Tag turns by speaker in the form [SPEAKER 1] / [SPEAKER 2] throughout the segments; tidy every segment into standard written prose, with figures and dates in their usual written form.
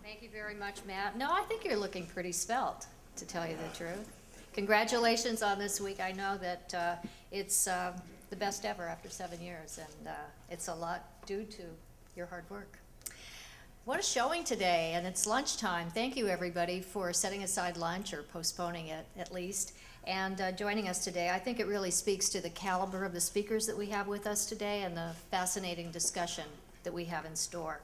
[SPEAKER 1] Thank you very much, Matt. No, I think you're looking pretty svelte, to tell you the truth. Congratulations on this week. I know that it's the best ever after 7 years, and it's a lot due to your hard work. What a showing today, and it's lunchtime. Thank you, everybody, for setting aside lunch or postponing it, at least, and joining us today. I think it really speaks to the caliber of the speakers that we have with us today and the fascinating discussion that we have in store.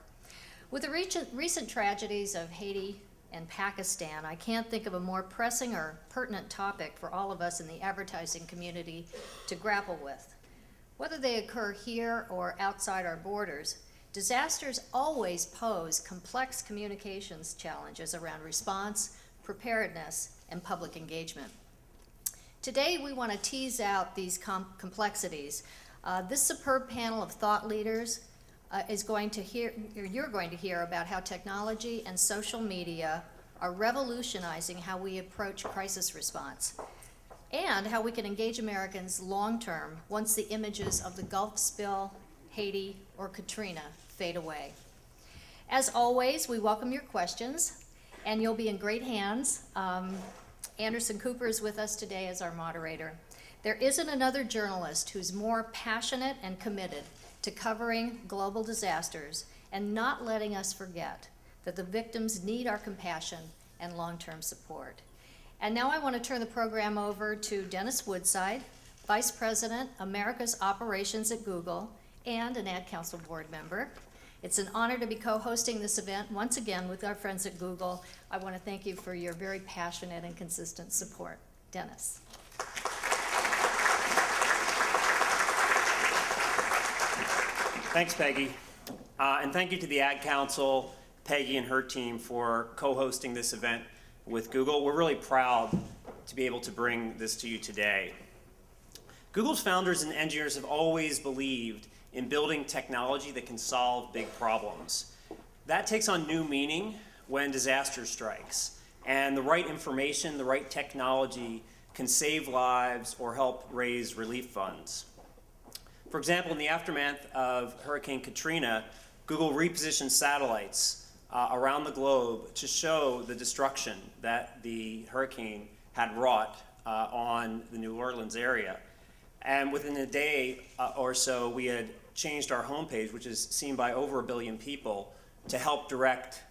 [SPEAKER 1] With the recent tragedies of Haiti and Pakistan, I can't think of a more pressing or pertinent topic for all of us in the advertising community to grapple with. Whether they occur here or outside our borders, disasters always pose complex communications challenges around response, preparedness, and public engagement. Today, we want to tease out these complexities. This superb panel of thought leaders you're going to hear about how technology and social media are revolutionizing how we approach crisis response and how we can engage Americans long-term once the images of the Gulf spill, Haiti, or Katrina fade away. As always, we welcome your questions, and you'll be in great hands. Anderson Cooper is with us today as our moderator. There isn't another journalist who's more passionate and committed to covering global disasters and not letting us forget that the victims need our compassion and long-term support. And now I want to turn the program over to Dennis Woodside, Vice President, America's Operations at Google, and an Ad Council board member. It's an honor to be co-hosting this event once again with our friends at Google. I want to thank you for your very passionate and consistent support. Dennis.
[SPEAKER 2] Thanks, Peggy. And thank you to the Ad Council, Peggy and her team for co-hosting this event with Google. We're really proud to be able to bring this to you today. Google's founders and engineers have always believed in building technology that can solve big problems. That takes on new meaning when disaster strikes, and the right information, the right technology can save lives or help raise relief funds. For example, in the aftermath of Hurricane Katrina, Google repositioned satellites around the globe to show the destruction that the hurricane had wrought on the New Orleans area. And within a day or so, we had changed our homepage, which is seen by over 1 billion people, to help direct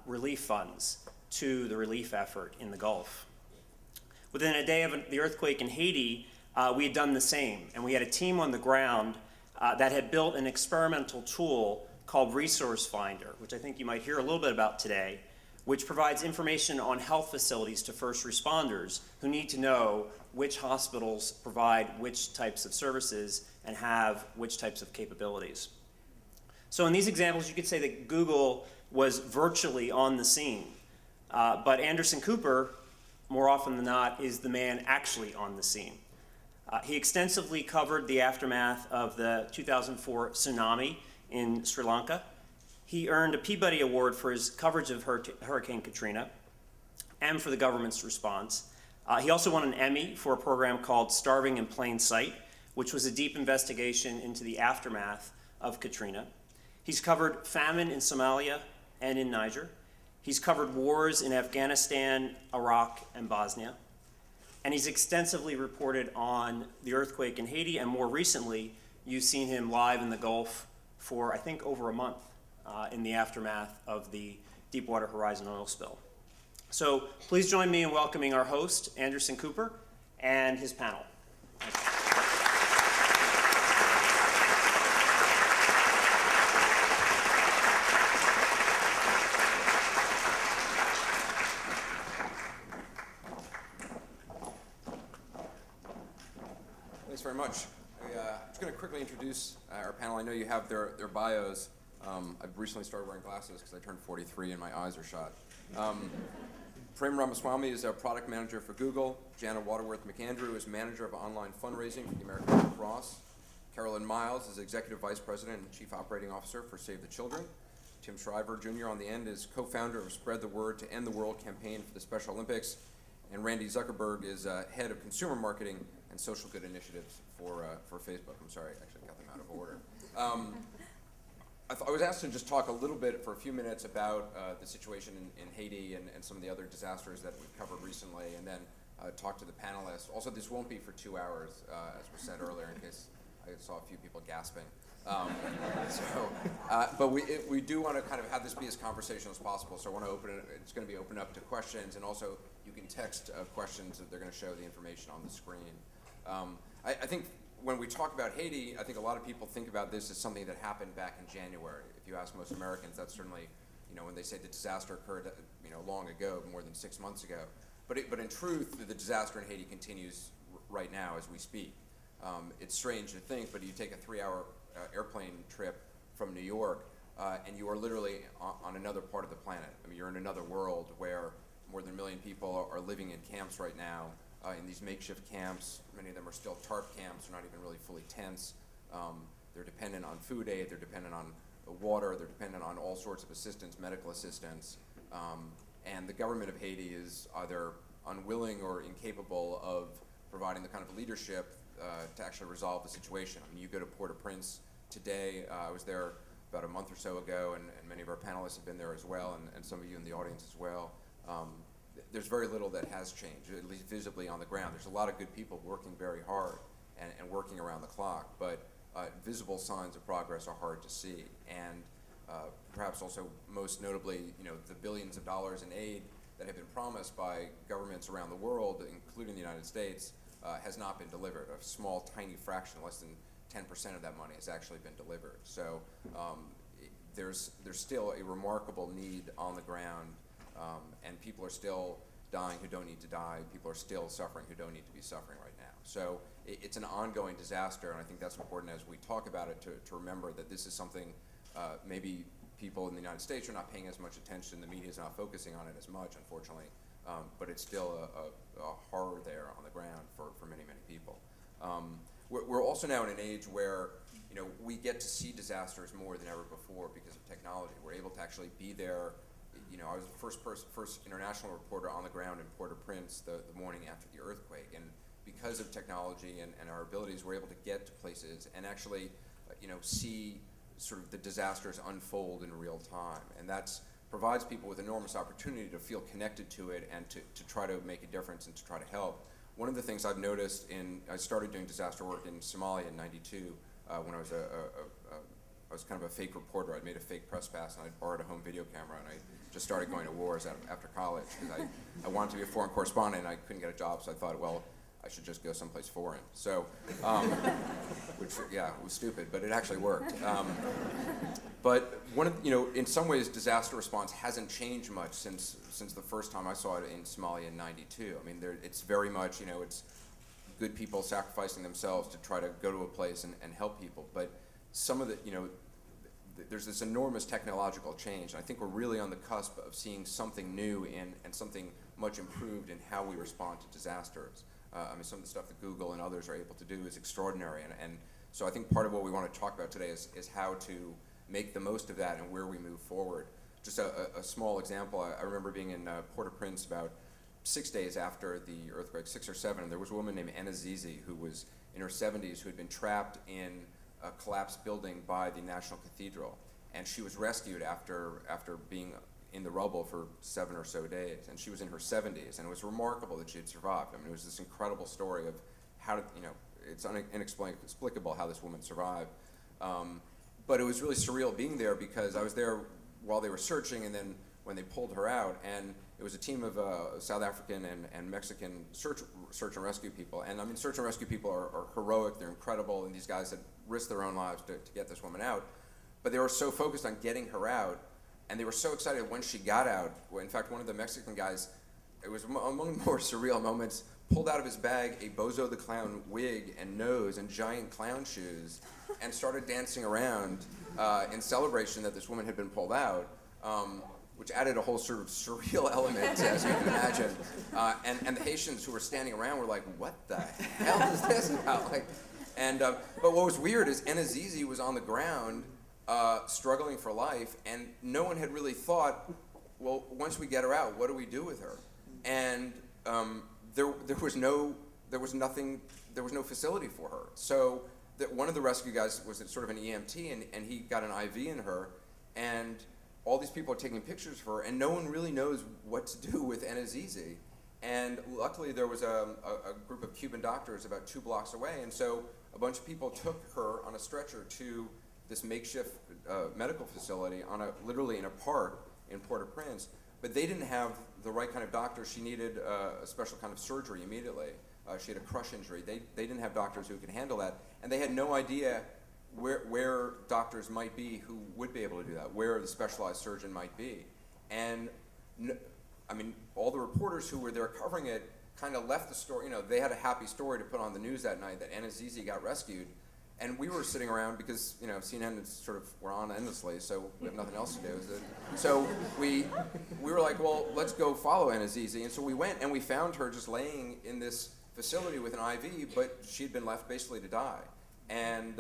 [SPEAKER 2] relief funds to the relief effort in the Gulf. Within a day of the earthquake in Haiti, we had done the same, and we had a team on the ground that had built an experimental tool called Resource Finder, which I think you might hear a little bit about today, which provides information on health facilities to first responders who need to know which hospitals provide which types of services and have which types of capabilities. So in these examples, you could say that Google was virtually on the scene, but Anderson Cooper, more often than not, is the man actually on the scene. He extensively covered the aftermath of the 2004 tsunami in Sri Lanka. He earned a Peabody Award for his coverage of Hurricane Katrina and for the government's response. He also won an Emmy for a program called Starving in Plain Sight, which was a deep investigation into the aftermath of Katrina. He's covered famine in Somalia and in Niger. He's covered wars in Afghanistan, Iraq, and Bosnia. And he's extensively reported on the earthquake in Haiti, and more recently, you've seen him live in the Gulf for, I think, over a month in the aftermath of the Deepwater Horizon oil spill. So please join me in welcoming our host, Anderson Cooper, and his panel.
[SPEAKER 3] Thanks very much. I'm just going to quickly introduce our panel. I know you have their bios. I've recently started wearing glasses because I turned 43 and my eyes are shot. Prem Ramaswamy is our product manager for Google. Jana Waterworth McAndrew is manager of online fundraising for the American Red Cross. Carolyn Miles is executive vice president and chief operating officer for Save the Children. Tim Shriver Jr. on the end is co-founder of Spread the Word to End the World campaign for the Special Olympics. And Randy Zuckerberg is head of consumer marketing and social good initiatives for Facebook. I'm sorry, I actually got them out of order. I was asked to just talk a little bit for a few minutes about the situation in Haiti and some of the other disasters that we've covered recently, and then talk to the panelists. Also, this won't be for 2 hours, as was said earlier, in case I saw a few people gasping. But we do want to kind of have this be as conversational as possible, so I want to open it. It's going to be open up to questions, and also you can text questions that they're going to show the information on the screen. I think when we talk about Haiti, I think a lot of people think about this as something that happened back in January. If you ask most Americans, that's certainly, when they say the disaster occurred, long ago, more than 6 months ago. But in truth, the disaster in Haiti continues right now as we speak. It's strange to think, but you take a 3-hour airplane trip from New York, and you are literally on another part of the planet. I mean, you're in another world where more than 1 million people are living in camps right now, in these makeshift camps. Many of them are still tarp camps, they're not even really fully tents. They're dependent on food aid, they're dependent on water, they're dependent on all sorts of assistance, medical assistance. And the government of Haiti is either unwilling or incapable of providing the kind of leadership to actually resolve the situation. I mean, you go to Port-au-Prince today. I was there about a month or so ago, and many of our panelists have been there as well, and some of you in the audience as well. There's very little that has changed, at least visibly on the ground. There's a lot of good people working very hard and working around the clock, but visible signs of progress are hard to see. And perhaps also most notably, the billions of dollars in aid that have been promised by governments around the world, including the United States, has not been delivered. A small, tiny fraction, less than 10% of that money has actually been delivered. So there's still a remarkable need on the ground, and people are still dying who don't need to die. People are still suffering who don't need to be suffering right now. So it's an ongoing disaster, and I think that's important as we talk about it to remember that this is something maybe people in the United States are not paying as much attention. The media is not focusing on it as much, unfortunately. But it's still a horror there on the ground for many, many people. We're also now in an age where we get to see disasters more than ever before because of technology. We're able to actually be there. I was the first international reporter on the ground in Port-au-Prince the morning after the earthquake, and because of technology and our abilities, we're able to get to places and actually see sort of the disasters unfold in real time, and that's provides people with enormous opportunity to feel connected to it and to try to make a difference and to try to help. One of the things I've noticed I started doing disaster work in Somalia in '92 when I was kind of a fake reporter. I'd made a fake press pass and I borrowed a home video camera, and I just started going to wars after college because I wanted to be a foreign correspondent and I couldn't get a job, so I thought, well, I should just go someplace foreign. So, which, yeah, it was stupid, but it actually worked. But in some ways, disaster response hasn't changed much since the first time I saw it in Somalia in '92. I mean, it's very much, it's good people sacrificing themselves to try to go to a place and help people. But some of the, there's this enormous technological change. And I think we're really on the cusp of seeing something new and something much improved in how we respond to disasters. I mean, some of the stuff that Google and others are able to do is extraordinary. And so I think part of what we want to talk about today is how to make the most of that and where we move forward. Just a small example, I remember being in Port-au-Prince about 6 days after the earthquake, 6 or 7, and there was a woman named Anna Zizi who was in her 70s who had been trapped in a collapsed building by the National Cathedral. And she was rescued after being in the rubble for 7 or so days, and she was in her 70s, and it was remarkable that she had survived. I mean, it was this incredible story of how it's inexplicable how this woman survived. But it was really surreal being there because I was there while they were searching, and then when they pulled her out, and it was a team of South African and Mexican search and rescue people. And I mean, search and rescue people are heroic, they're incredible, and these guys had risked their own lives to get this woman out. But they were so focused on getting her out, and they were so excited when she got out. In fact, one of the Mexican guys, it was among the more surreal moments, pulled out of his bag a Bozo the Clown wig and nose and giant clown shoes and started dancing around in celebration that this woman had been pulled out, which added a whole sort of surreal element, as you can imagine. And the Haitians who were standing around were like, what the hell is this about? But what was weird is Anna Zizi was on the ground struggling for life, and no one had really thought, well, once we get her out, what do we do with her? And there was no facility for her. So that one of the rescue guys was sort of an EMT, and he got an IV in her, and all these people are taking pictures of her, and no one really knows what to do with Anazizi. And luckily there was a group of Cuban doctors about 2 blocks away, and so a bunch of people took her on a stretcher to this makeshift medical facility literally in a park in Port-au-Prince, but they didn't have the right kind of doctor. She needed a special kind of surgery immediately. She had a crush injury. They didn't have doctors who could handle that, and they had no idea where doctors might be who would be able to do that, where the specialized surgeon might be. And I mean, all the reporters who were there covering it kind of left the story, they had a happy story to put on the news that night that Anazizi got rescued. And we were sitting around because, CNN is sort of, we're on endlessly, so we have nothing else to do. So we were like, well, let's go follow Anazizi. And so we went and we found her just laying in this facility with an IV, but she'd been left basically to die. And,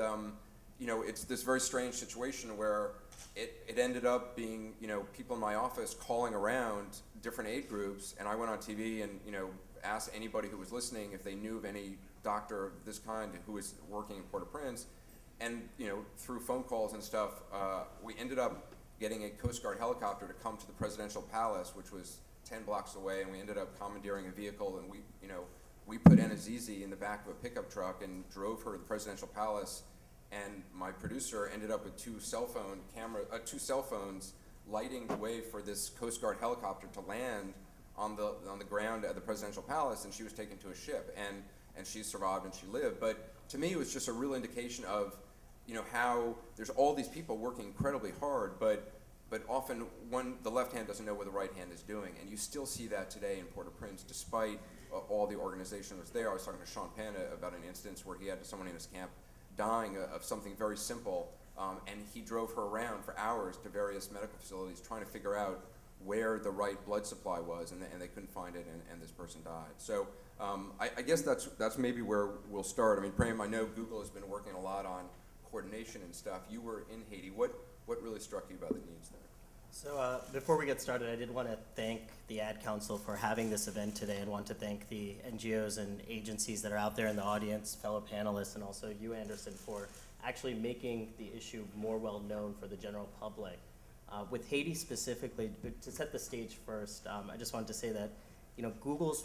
[SPEAKER 3] it's this very strange situation where it ended up being, people in my office calling around different aid groups, and I went on TV and, asked anybody who was listening if they knew of any doctor of this kind who was working in Port-au-Prince. And, through phone calls and stuff, we ended up getting a Coast Guard helicopter to come to the presidential palace, which was 10 blocks away, and we ended up commandeering a vehicle, and we put Anazizi in the back of a pickup truck and drove her to the presidential palace. And my producer ended up with 2 cell phones lighting the way for this Coast Guard helicopter to land on the ground at the presidential palace, and she was taken to a ship, and she survived and she lived. But to me, it was just a real indication of, how there's all these people working incredibly hard, but often the left hand doesn't know what the right hand is doing, and you still see that today in Port-au-Prince, despite all the organization that was there. I was talking to Sean Penn about an instance where he had someone in his camp dying of something very simple, and he drove her around for hours to various medical facilities trying to figure out where the right blood supply was, and they couldn't find it, and this person died. So I guess that's maybe where we'll start. I mean, Prem, I know Google has been working a lot on coordination and stuff. You were in Haiti. What really struck you about the needs there?
[SPEAKER 4] So before we get started, I did want to thank the Ad Council for having this event today, and want to thank the NGOs and agencies that are out there in the audience, fellow panelists, and also you, Anderson, for actually making the issue more well known for the general public. With Haiti specifically, to set the stage first, I just wanted to say that Google's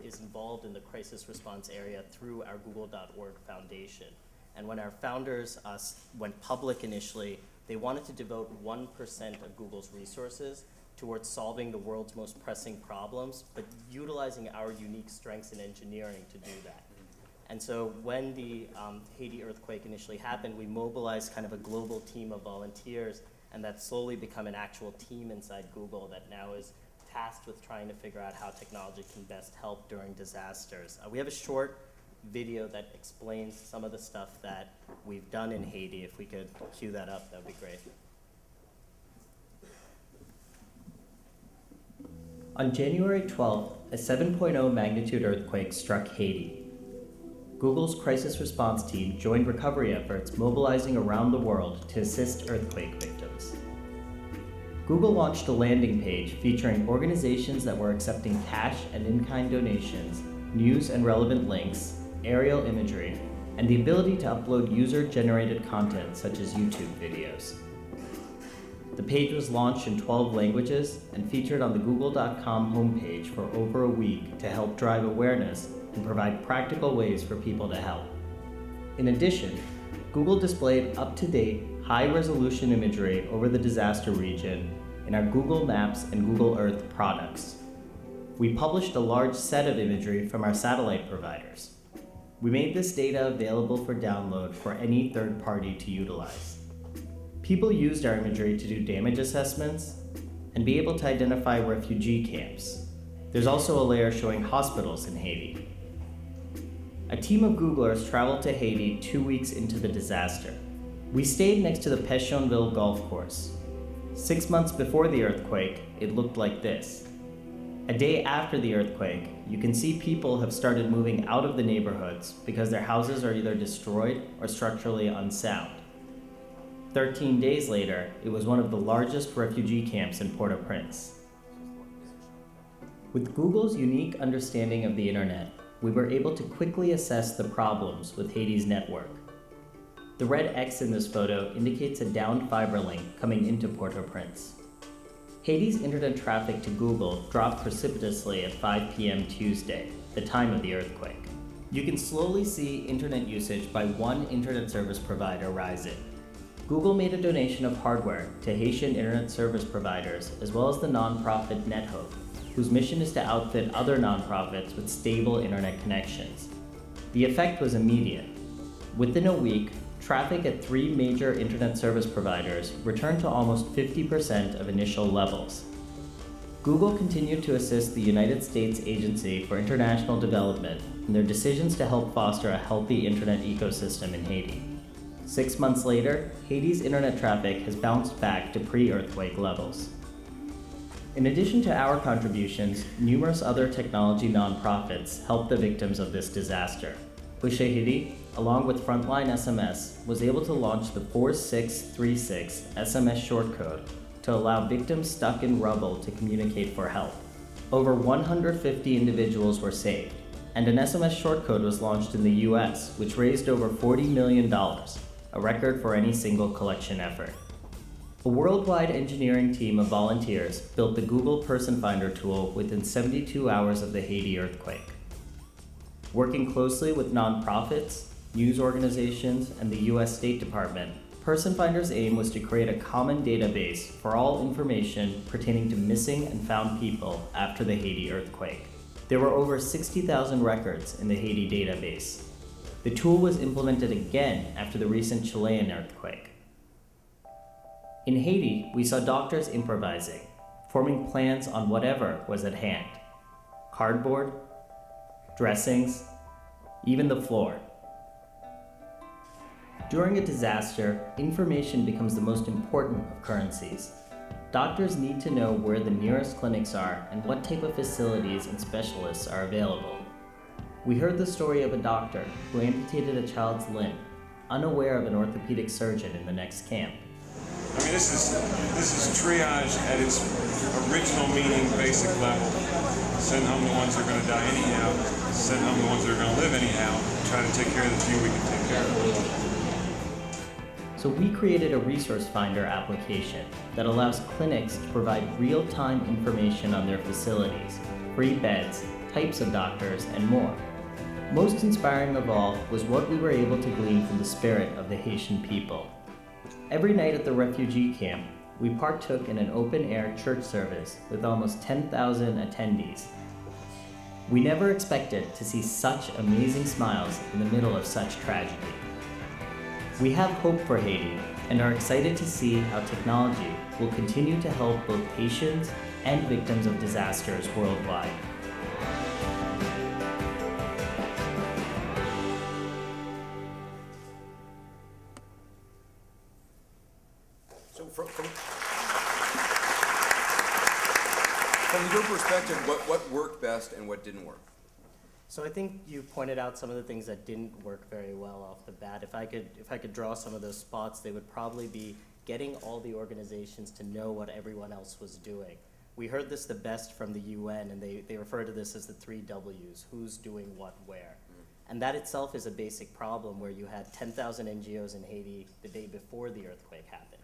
[SPEAKER 4] is involved in the crisis response area through our Google.org foundation. And when our founders went public initially, they wanted to devote 1% of Google's resources towards solving the world's most pressing problems, but utilizing our unique strengths in engineering to do that. And so when the Haiti earthquake initially happened, we mobilized kind of a global team of volunteers, and that's slowly become an actual team inside Google that now is tasked with trying to figure out how technology can best help during disasters. We have a short video that explains some of the stuff that we've done in Haiti. If we could cue that up, that would be great. On January 12th, a 7.0 magnitude earthquake struck Haiti. Google's crisis response team joined recovery efforts mobilizing around the world to assist earthquake victims. Google launched a landing page featuring organizations that were accepting cash and in-kind donations, news and relevant links, aerial imagery, and the ability to upload user-generated content such as YouTube videos. The page was launched in 12 languages and featured on the google.com homepage for over a week to help drive awareness and provide practical ways for people to help. In addition, Google displayed up-to-date, high-resolution imagery over the disaster region in our Google Maps and Google Earth products. We published a large set of imagery from our satellite providers. We made this data available for download for any third party to utilize. People used our imagery to do damage assessments and be able to identify refugee camps. There's also a layer showing hospitals in Haiti. A team of Googlers traveled to Haiti 2 weeks into the disaster. We stayed next to the Pétionville golf course. 6 months before the earthquake, it looked like this. A day after the earthquake, you can see people have started moving out of the neighborhoods because their houses are either destroyed or structurally unsound. 13 days later, it was one of the largest refugee camps in Port-au-Prince. With Google's unique understanding of the internet, we were able to quickly assess the problems with Haiti's network. The red X in this photo indicates a downed fiber link coming into Port-au-Prince. Haiti's internet traffic to Google dropped precipitously at 5 p.m. Tuesday, the time of the earthquake. You can slowly see internet usage by one internet service provider rising. Google made a donation of hardware to Haitian internet service providers as well as the nonprofit NetHope, whose mission is to outfit other nonprofits with stable internet connections. The effect was immediate. Within a week, traffic at 3 major internet service providers returned to almost 50% of initial levels. Google continued to assist the United States Agency for International Development in their decisions to help foster a healthy internet ecosystem in Haiti. 6 months later, Haiti's internet traffic has bounced back to pre-earthquake levels. In addition to our contributions, numerous other technology nonprofits helped the victims of this disaster. Haiti, along with Frontline SMS, was able to launch the 4636 SMS shortcode to allow victims stuck in rubble to communicate for help. Over 150 individuals were saved, and an SMS shortcode was launched in the US, which raised over $40 million, a record for any single collection effort. A worldwide engineering team of volunteers built the Google Person Finder tool within 72 hours of the Haiti earthquake. Working closely with nonprofits, news organizations, and the US State Department, Person Finder's aim was to create a common database for all information pertaining to missing and found people after the Haiti earthquake. There were over 60,000 records in the Haiti database. The tool was implemented again after the recent Chilean earthquake. In Haiti, we saw doctors improvising, forming plans on whatever was at hand. Cardboard, dressings, even the floor. During a disaster, information becomes the most important of currencies. Doctors need to know where the nearest clinics are and what type of facilities and specialists are available. We heard the story of a doctor who amputated a child's limb, unaware of an orthopedic surgeon in the next camp.
[SPEAKER 5] I mean, this is triage at its original meaning, basic level. Send home the ones that are going to die anyhow. Send home the ones that are going to live anyhow. Try to take care of the few we can take care of.
[SPEAKER 4] So we created a resource finder application that allows clinics to provide real-time information on their facilities, free beds, types of doctors, and more. Most inspiring of all was what we were able to glean from the spirit of the Haitian people. Every night at the refugee camp, we partook in an open-air church service with almost 10,000 attendees. We never expected to see such amazing smiles in the middle of such tragedy. We have hope for Haiti and are excited to see how technology will continue to help both Haitians and victims of disasters worldwide.
[SPEAKER 3] So from your perspective, what worked best and what didn't work?
[SPEAKER 4] So I think you pointed out some of the things that didn't work very well off the bat. If I could draw some of those spots, they would probably be getting all the organizations to know what everyone else was doing. We heard this the best from the UN, and they refer to this as the 3 Ws, who's doing what where. And that itself is a basic problem where you had 10,000 NGOs in Haiti the day before the earthquake happened.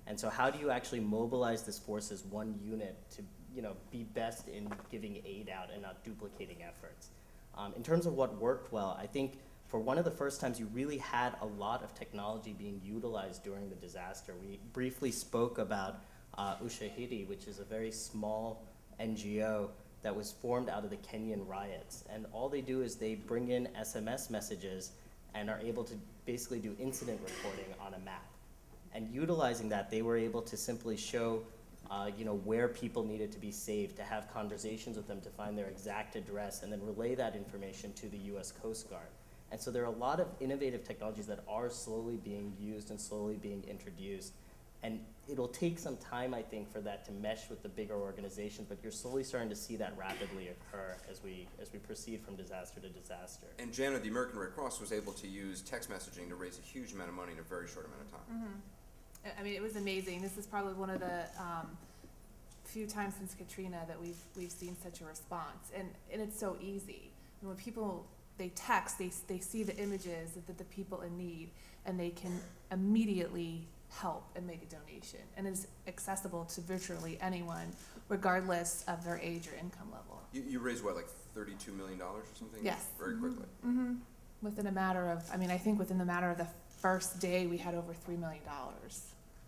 [SPEAKER 4] And so how do you actually mobilize this force as one unit to be best in giving aid out and not duplicating efforts? In terms of what worked well, I think for one of the first times you really had a lot of technology being utilized during the disaster. We briefly spoke about Ushahidi, which is a very small NGO that was formed out of the Kenyan riots. And all they do is they bring in SMS messages and are able to basically do incident reporting on a map. And utilizing that, they were able to simply show where people needed to be saved, to have conversations with them to find their exact address, and then relay that information to the US Coast Guard. And so there are a lot of innovative technologies that are slowly being used and slowly being introduced. And it'll take some time, I think, for that to mesh with the bigger organizations, but you're slowly starting to see that rapidly occur as we proceed from disaster to disaster.
[SPEAKER 3] And Jana, the American Red Cross was able to use text messaging to raise a huge amount of money in a very short amount of time.
[SPEAKER 6] Mm-hmm. I mean, it was amazing. This is probably one of the few times since Katrina that we've seen such a response, and it's so easy. when people, they text, they see the images that the people in need, and they can immediately help and make a donation, and is accessible to virtually anyone, regardless of their age or income level.
[SPEAKER 3] You raised what, like $32 million or something?
[SPEAKER 6] Yes.
[SPEAKER 3] Very quickly.
[SPEAKER 6] Mm-hmm. Within a matter of, I mean, I think within the matter of the first day, we had over $3 million.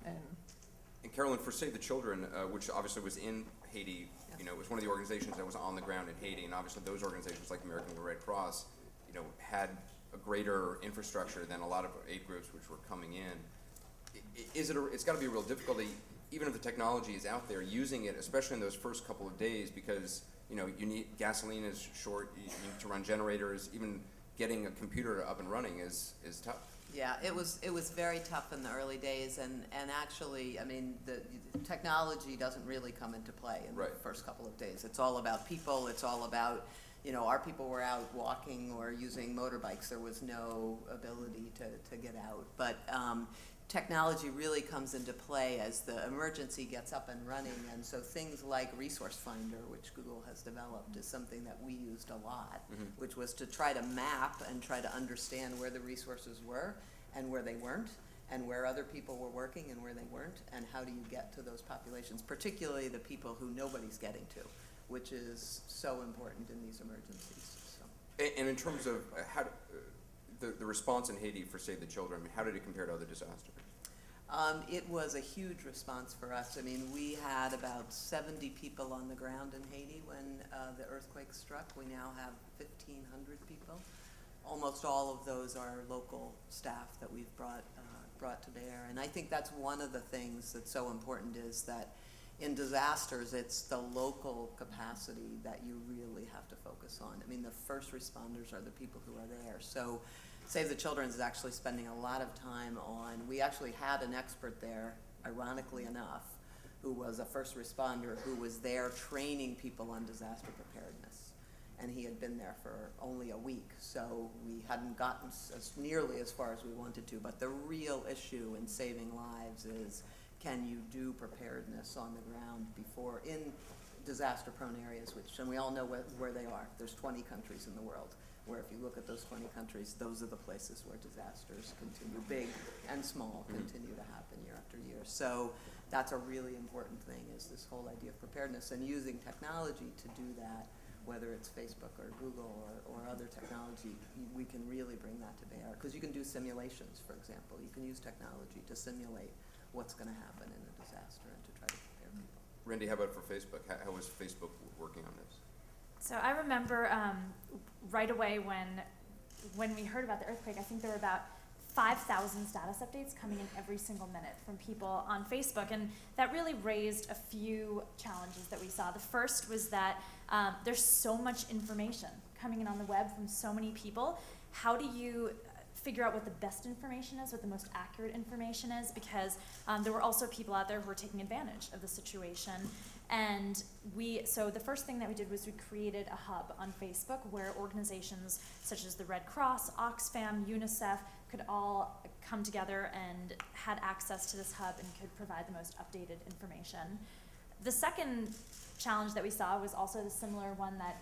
[SPEAKER 3] And Carolyn, for Save the Children, which obviously was in Haiti, you know, it was one of the organizations that was on the ground in Haiti, and obviously those organizations like the American Red Cross, you know, had a greater infrastructure than a lot of aid groups which were coming in. It's got to be a real difficulty, even if the technology is out there, using it, especially in those first couple of days, because, you know, you need, gasoline is short, you need to run generators, even getting a computer up and running is tough.
[SPEAKER 7] Yeah, it was very tough in the early days, and actually, I mean, the technology doesn't really come into play in the first couple of days. It's all about people. It's all about, you know, our people were out walking or using motorbikes. There was no ability to get out. But technology really comes into play as the emergency gets up and running, and so things like Resource Finder, which Google has developed, is something that we used a lot, which was to try to map and try to understand where the resources were and where they weren't, and where other people were working and where they weren't, and how do you get to those populations, particularly the people who nobody's getting to, which is so important in these emergencies. So.
[SPEAKER 3] And in terms of how the response in Haiti for Save the Children, I mean, how did it compare to other disasters?
[SPEAKER 7] It was a huge response for us. I mean, we had about 70 people on the ground in Haiti when the earthquake struck. We now have 1,500 people. Almost all of those are local staff that we've brought to bear. And I think that's one of the things that's so important, is that in disasters, it's the local capacity that you really have to focus on. I mean, the first responders are the people who are there. So Save the Children is actually spending a lot of time on, we actually had an expert there, ironically enough, who was a first responder who was there training people on disaster preparedness. And he had been there for only a week, so we hadn't gotten nearly as far as we wanted to. But the real issue in saving lives is, can you do preparedness on the ground before, in disaster-prone areas, which, and we all know where they are. There's 20 countries in the world, where if you look at those 20 countries, those are the places where disasters continue, big and small, continue to happen year after year. So that's a really important thing, is this whole idea of preparedness, and using technology to do that, whether it's Facebook or Google or other technology, we can really bring that to bear. Because you can do simulations, for example. You can use technology to simulate what's going to happen in a disaster and to try to prepare people.
[SPEAKER 3] Randy, how about for Facebook? How was Facebook working on this?
[SPEAKER 8] So I remember right away when we heard about the earthquake, I think there were about 5,000 status updates coming in every single minute from people on Facebook, and that really raised a few challenges that we saw. The first was that there's so much information coming in on the web from so many people. How do you figure out what the best information is, what the most accurate information is? Because there were also people out there who were taking advantage of the situation. And so the first thing that we did was we created a hub on Facebook where organizations such as the Red Cross, Oxfam, UNICEF could all come together and had access to this hub and could provide the most updated information. The second challenge that we saw was also the similar one that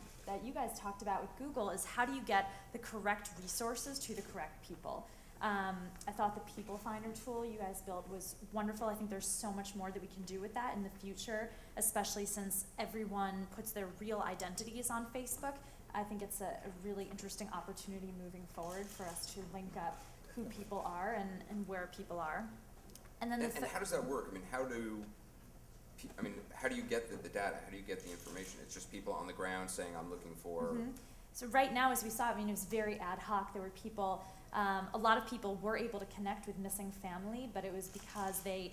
[SPEAKER 8] you guys talked about with Google, is how do you get the correct resources to the correct people? I thought the People Finder tool you guys built was wonderful. I think there's so much more that we can do with that in the future, especially since everyone puts their real identities on Facebook. I think it's a really interesting opportunity moving forward for us to link up who people are and where people are. And then
[SPEAKER 3] and how does that work? I mean, how do you get the data? How do you get the information? It's just people on the ground saying, I'm looking for...
[SPEAKER 8] So right now, as we saw, I mean, it was very ad hoc. There were people, a lot of people were able to connect with missing family, but it was because they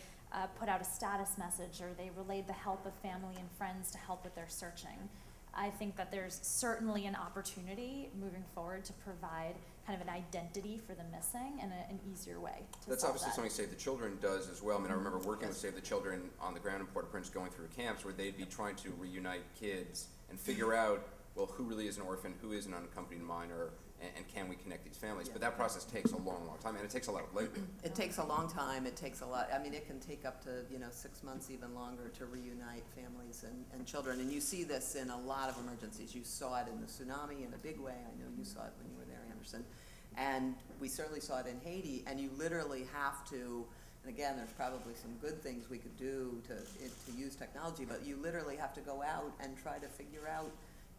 [SPEAKER 8] put out a status message, or they relayed the help of family and friends to help with their searching. I think that there's certainly an opportunity moving forward to provide kind of an identity for the missing and an easier way to
[SPEAKER 3] That's
[SPEAKER 8] solve
[SPEAKER 3] obviously
[SPEAKER 8] that.
[SPEAKER 3] something Save the Children does as well. I mean, I remember working with Save the Children on the ground in Port-au-Prince, going through camps where they'd be trying to reunite kids and figure out well, who really is an orphan, who is an unaccompanied minor, and can we connect these families? But that process takes a long, long time, and it takes a lot of labor.
[SPEAKER 7] It takes a long time, it takes a lot, I mean, it can take up to, 6 months, even longer, to reunite families and children. And you see this in a lot of emergencies. You saw it in the tsunami in a big way. I know you saw it when you were there, Anderson. And we certainly saw it in Haiti, and you literally have to, and again, there's probably some good things we could do to use technology, but you literally have to go out and try to figure out,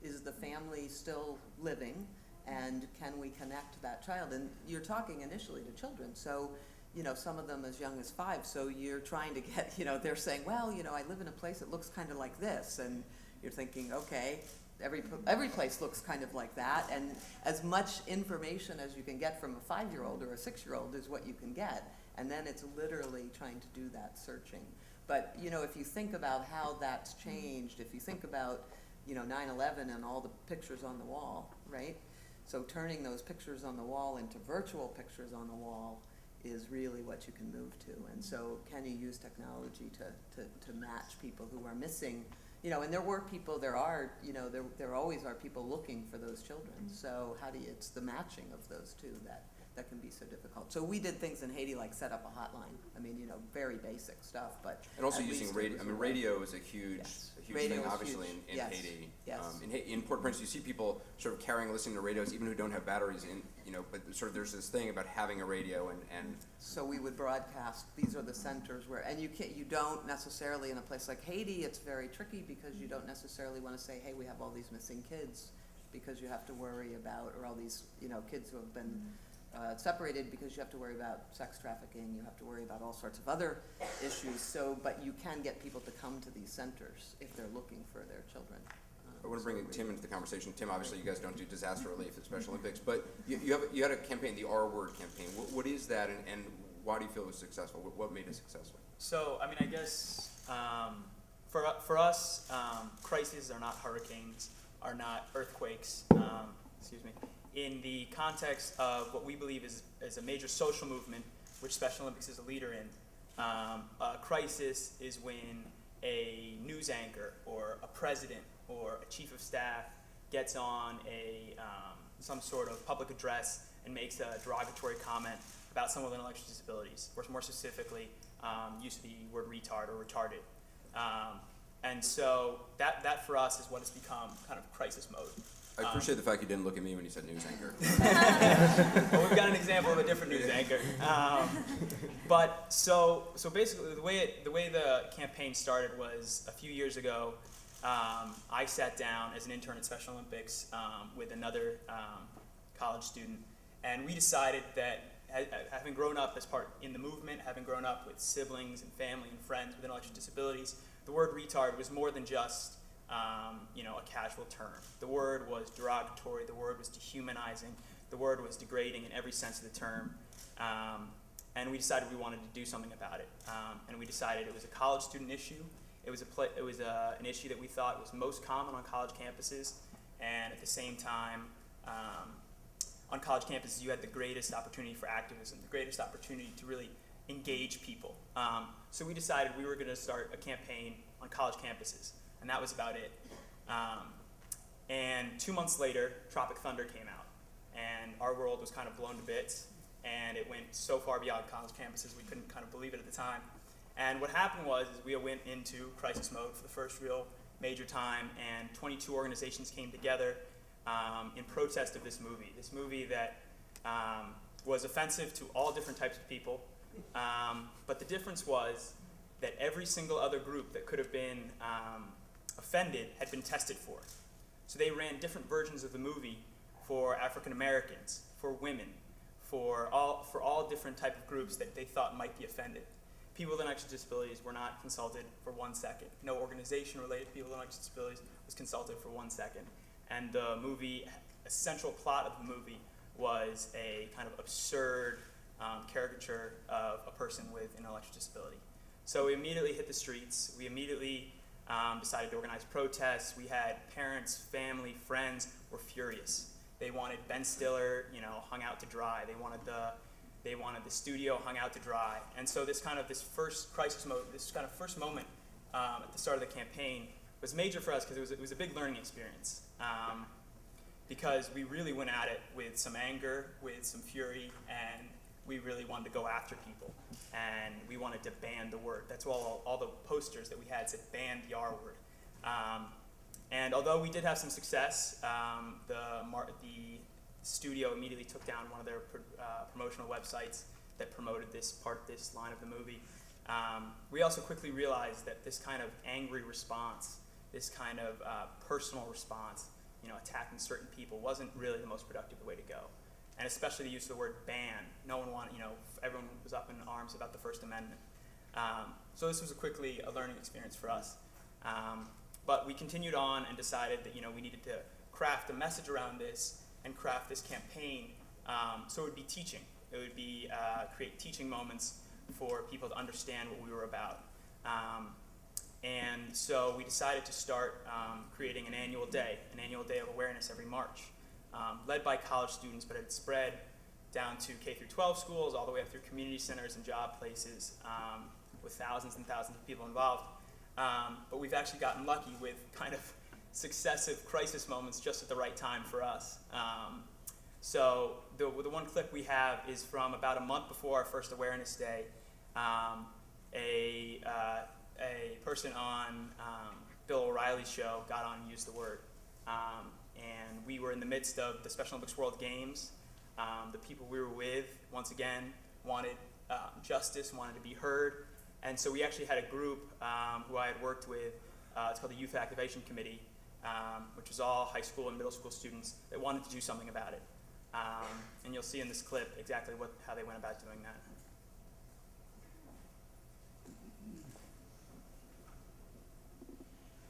[SPEAKER 7] is the family still living? And can we connect that child? And you're talking initially to children, so, some of them as young as 5, so you're trying to get, they're saying, well, I live in a place that looks kind of like this, and you're thinking, okay, every place looks kind of like that, and as much information as you can get from a 5-year-old or a 6-year-old is what you can get, and then it's literally trying to do that searching. But, if you think about how that's changed, if you think about, 9/11 and all the pictures on the wall, right? So turning those pictures on the wall into virtual pictures on the wall is really what you can move to. And so can you use technology to match people who are missing, and there always are people looking for those children. So it's the matching of those two that can be so difficult. So we did things in Haiti like set up a hotline. I mean, very basic stuff, but.
[SPEAKER 3] And also
[SPEAKER 7] at
[SPEAKER 3] using
[SPEAKER 7] least
[SPEAKER 3] radio, radio is a huge,
[SPEAKER 7] Yes.
[SPEAKER 3] a huge
[SPEAKER 7] Radio
[SPEAKER 3] thing,
[SPEAKER 7] is
[SPEAKER 3] obviously,
[SPEAKER 7] huge.
[SPEAKER 3] in
[SPEAKER 7] Yes.
[SPEAKER 3] Haiti.
[SPEAKER 7] Yes.
[SPEAKER 3] In Port-au-Prince, you see people sort of carrying, listening to radios, even who don't have batteries in, but sort of there's this thing about having a radio and
[SPEAKER 7] So we would broadcast, these are the centers where, and you don't necessarily, in a place like Haiti, it's very tricky because you don't necessarily want to say, hey, we have all these missing kids, because you have to worry about, or all these, kids who have been separated, because you have to worry about sex trafficking, you have to worry about all sorts of other issues. So, but you can get people to come to these centers if they're looking for their children.
[SPEAKER 3] I want to bring Tim into the conversation. Tim, obviously you guys don't do disaster relief at Special Olympics, but you had a campaign, the R Word campaign. What is that, and why do you feel it was successful? What made it successful?
[SPEAKER 9] So, I guess for us, crises are not hurricanes, are not earthquakes, excuse me. In the context of what we believe is a major social movement, which Special Olympics is a leader in, a crisis is when a news anchor or a president or a chief of staff gets on some sort of public address and makes a derogatory comment about someone with intellectual disabilities, or more specifically, use of the word retard or retarded. And so that for us is what has become kind of crisis mode.
[SPEAKER 3] I appreciate the fact you didn't look at me when you said news anchor.
[SPEAKER 9] Well, we've got an example of a different news anchor. But so basically, the way the campaign started was a few years ago. I sat down as an intern at Special Olympics with another college student, and we decided that, having grown up as part in the movement, having grown up with siblings and family and friends with intellectual disabilities, the word retard was more than just a casual term. The word was derogatory, the word was dehumanizing, the word was degrading in every sense of the term. And we decided we wanted to do something about it. And we decided it was a college student issue. It was an issue that we thought was most common on college campuses, and at the same time, on college campuses, you had the greatest opportunity for activism, the greatest opportunity to really engage people. So we decided we were going to start a campaign on college campuses, and that was about it. And 2 months later, Tropic Thunder came out, and our world was kind of blown to bits, and it went so far beyond college campuses we couldn't kind of believe it at the time. And what happened was we went into crisis mode for the first real major time, and 22 organizations came together in protest of this movie that was offensive to all different types of people. But the difference was that every single other group that could have been offended had been tested for. So they ran different versions of the movie for African Americans, for women, for all different type of groups that they thought might be offended. People with intellectual disabilities were not consulted for 1 second. No organization related to people with intellectual disabilities was consulted for 1 second. And the movie, a central plot of the movie was a kind of absurd caricature of a person with intellectual disability. So we immediately hit the streets. We immediately decided to organize protests. We had parents, family, friends were furious. They wanted Ben Stiller, hung out to dry. They wanted the studio hung out to dry. And so this first crisis mode, this kind of first moment at the start of the campaign was major for us because it was a big learning experience. Because we really went at it with some anger, with some fury, and we really wanted to go after people. And we wanted to ban the word. That's why all the posters that we had said ban the R word. And although we did have some success, the studio immediately took down one of their promotional websites that promoted this line of the movie. We also quickly realized that this kind of angry response, this kind of personal response, attacking certain people wasn't really the most productive way to go. And especially the use of the word ban. No one wanted, everyone was up in arms about the First Amendment. So this was quickly a learning experience for us. But we continued on and decided that, we needed to craft a message around this and craft this campaign. So it would be teaching. It would be create teaching moments for people to understand what we were about. And so we decided to start creating an annual day of awareness every March, led by college students, but it spread down to K through 12 schools, all the way up through community centers and job places, with thousands and thousands of people involved. But we've actually gotten lucky with kind of successive crisis moments just at the right time for us. So the one clip we have is from about a month before our first awareness day. A person on Bill O'Reilly's show got on and used the word. And we were in the midst of the Special Olympics World Games. The people we were with, once again, wanted justice, wanted to be heard. And so we actually had a group who I had worked with. It's called the Youth Activation Committee, which was all high school and middle school students that wanted to do something about it. And you'll see in this clip exactly how they went about doing that.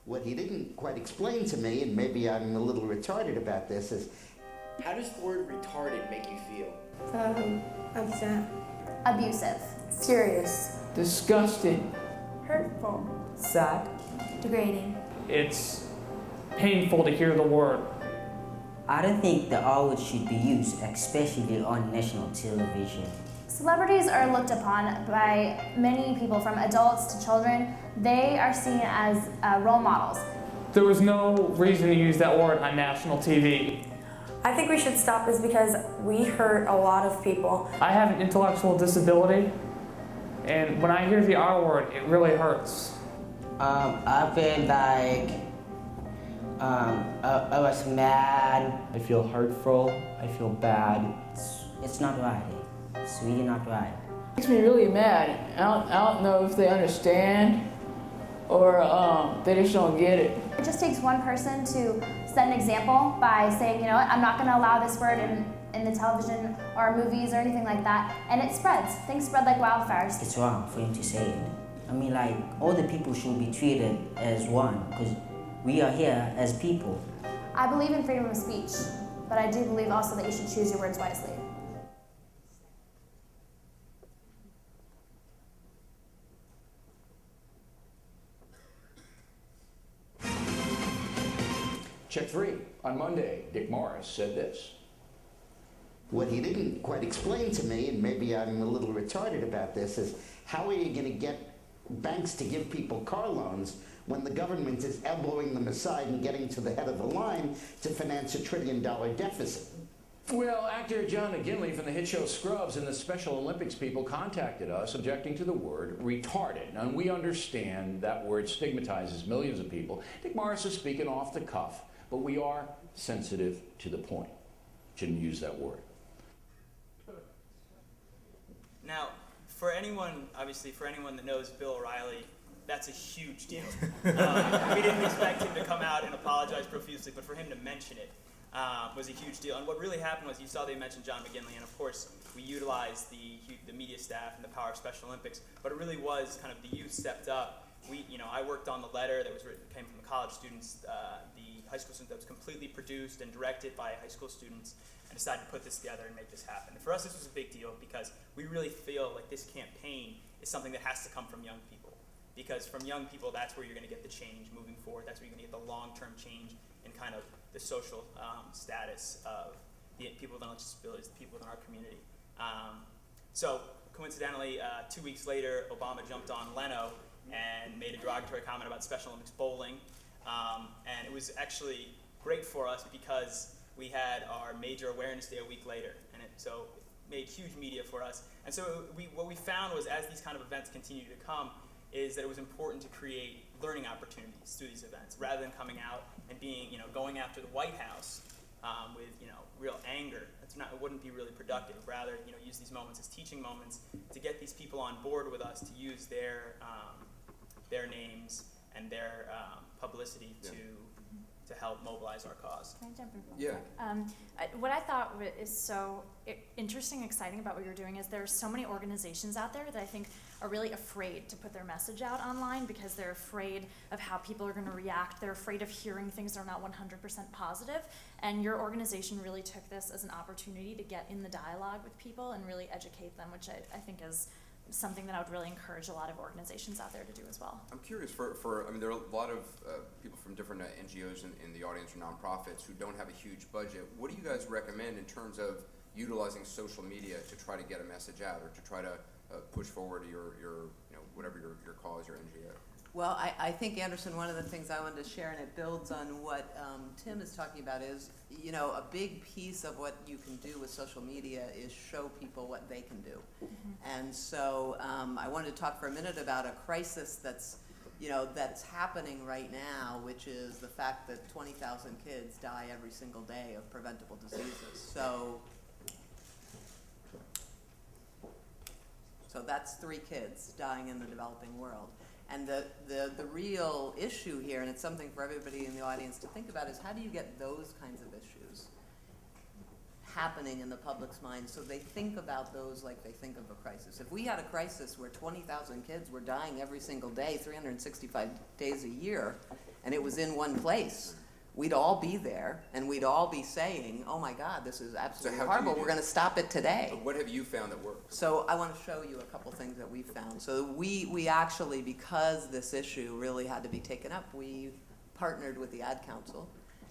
[SPEAKER 10] What he didn't quite explain to me, and maybe I'm a little retarded about this, is
[SPEAKER 11] how does the word retarded make you feel?
[SPEAKER 12] Upset.
[SPEAKER 13] Abusive.
[SPEAKER 12] Furious.
[SPEAKER 14] Disgusted.
[SPEAKER 12] Hurtful.
[SPEAKER 14] Sad.
[SPEAKER 13] Degrading.
[SPEAKER 14] It's painful to hear the word.
[SPEAKER 15] I don't think the R word should be used, especially on national television.
[SPEAKER 13] Celebrities are looked upon by many people, from adults to children. They are seen as role models.
[SPEAKER 14] There was no reason to use that word on national TV.
[SPEAKER 12] I think we should stop this because we hurt a lot of people.
[SPEAKER 14] I have an intellectual disability, and when I hear the R word, it really hurts.
[SPEAKER 15] I feel like I was mad.
[SPEAKER 4] I feel hurtful. I feel bad.
[SPEAKER 15] It's not right. It's really not right.
[SPEAKER 14] It makes me really mad. I don't know if they understand or they just don't get it.
[SPEAKER 13] It just takes one person to set an example by saying, I'm not going to allow this word in the television or movies or anything like that, and it spreads. Things spread like wildfires.
[SPEAKER 15] It's wrong for him to say it. I mean, like, all the people should be treated as one, because we are here as people.
[SPEAKER 13] I believe in freedom of speech, but I do believe also that you should choose your words wisely.
[SPEAKER 16] Check 3. On Monday, Dick Morris said this.
[SPEAKER 10] what he didn't quite explain to me, and maybe I'm a little retarded about this, is how are you going to get banks to give people car loans when the government is elbowing them aside and getting to the head of the line to finance $1 trillion deficit?
[SPEAKER 16] Well, actor John McGinley from the hit show Scrubs and the Special Olympics people contacted us objecting to the word retarded. And we understand that word stigmatizes millions of people. Dick Morris is speaking off the cuff, but we are sensitive to the point. Shouldn't use that word.
[SPEAKER 9] Now, for anyone, obviously, for anyone that knows Bill O'Reilly, that's a huge deal. We didn't expect him to come out and apologize profusely, but for him to mention it was a huge deal. And what really happened was, you saw they mentioned John McGinley, and of course, we utilized the media staff and the power of Special Olympics, but it really was kind of the youth stepped up. I worked on the letter that was written, came from the college students, the high school students, that was completely produced and directed by high school students, and decided to put this together and make this happen. And for us, this was a big deal because we really feel like this campaign is something that has to come from young people. Because from young people, that's where you're going to get the change moving forward. That's where you're going to get the long-term change in kind of the social status of the people with intellectual disabilities, the people within our community. So coincidentally, 2 weeks later, Obama jumped on Leno and made a derogatory comment about Special Olympics bowling. And it was actually great for us because we had our major awareness day a week later, and so it made huge media for us. And so what we found was, as these kind of events continue to come, is that it was important to create learning opportunities through these events, rather than coming out and being, going after the White House with, real anger. It wouldn't be really productive. Rather, use these moments as teaching moments to get these people on board with us to use their names and their publicity to help mobilize our cause.
[SPEAKER 8] Can I jump in for a
[SPEAKER 3] Yeah.
[SPEAKER 8] sec? What I thought is so interesting, exciting about what you're doing is there are so many organizations out there that I think are really afraid to put their message out online because they're afraid of how people are going to react. They're afraid of hearing things that are not 100% positive. And your organization really took this as an opportunity to get in the dialogue with people and really educate them, which I think is something that I would really encourage a lot of organizations out there to do as well.
[SPEAKER 3] I'm curious there are a lot of people from different NGOs in the audience or nonprofits who don't have a huge budget. What do you guys recommend in terms of utilizing social media to try to get a message out or to try to push forward your whatever your cause, your NGO?
[SPEAKER 7] Well, I think, Anderson, one of the things I wanted to share, and it builds on what Tim is talking about, is, a big piece of what you can do with social media is show people what they can do. Mm-hmm. And so I wanted to talk for a minute about a crisis that's happening right now, which is the fact that 20,000 kids die every single day of preventable diseases. So that's 3 kids dying in the developing world. And the real issue here, and it's something for everybody in the audience to think about, is how do you get those kinds of issues happening in the public's mind so they think about those like they think of a crisis. If we had a crisis where 20,000 kids were dying every single day, 365 days a year, and it was in one place, we'd all be there, and we'd all be saying, oh my God, this is absolutely horrible, we're going to stop it today.
[SPEAKER 3] What have you found that works?
[SPEAKER 7] So I want to show you a couple things that we found. So we actually, because this issue really had to be taken up, we partnered with the Ad Council,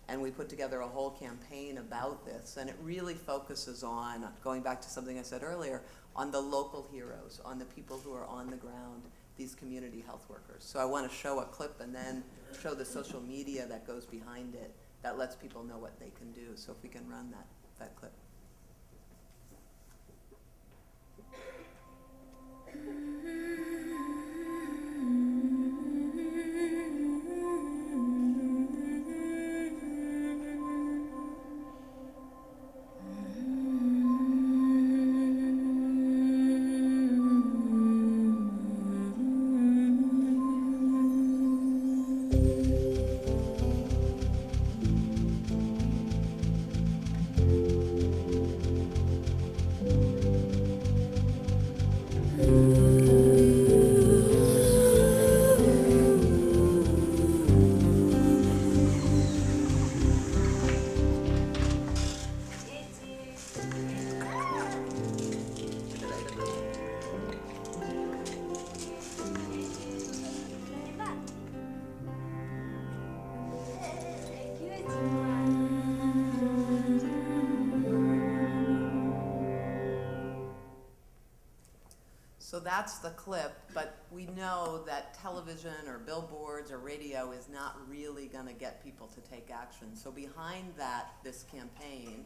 [SPEAKER 7] and we put together a whole campaign about this, and it really focuses on, going back to something I said earlier, on the local heroes, on the people who are on the ground, these community health workers. So I want to show a clip and then show the social media that goes behind it that lets people know what they can do. So if we can run that clip. So that's the clip, but we know that television or billboards or radio is not really going to get people to take action. So behind this campaign,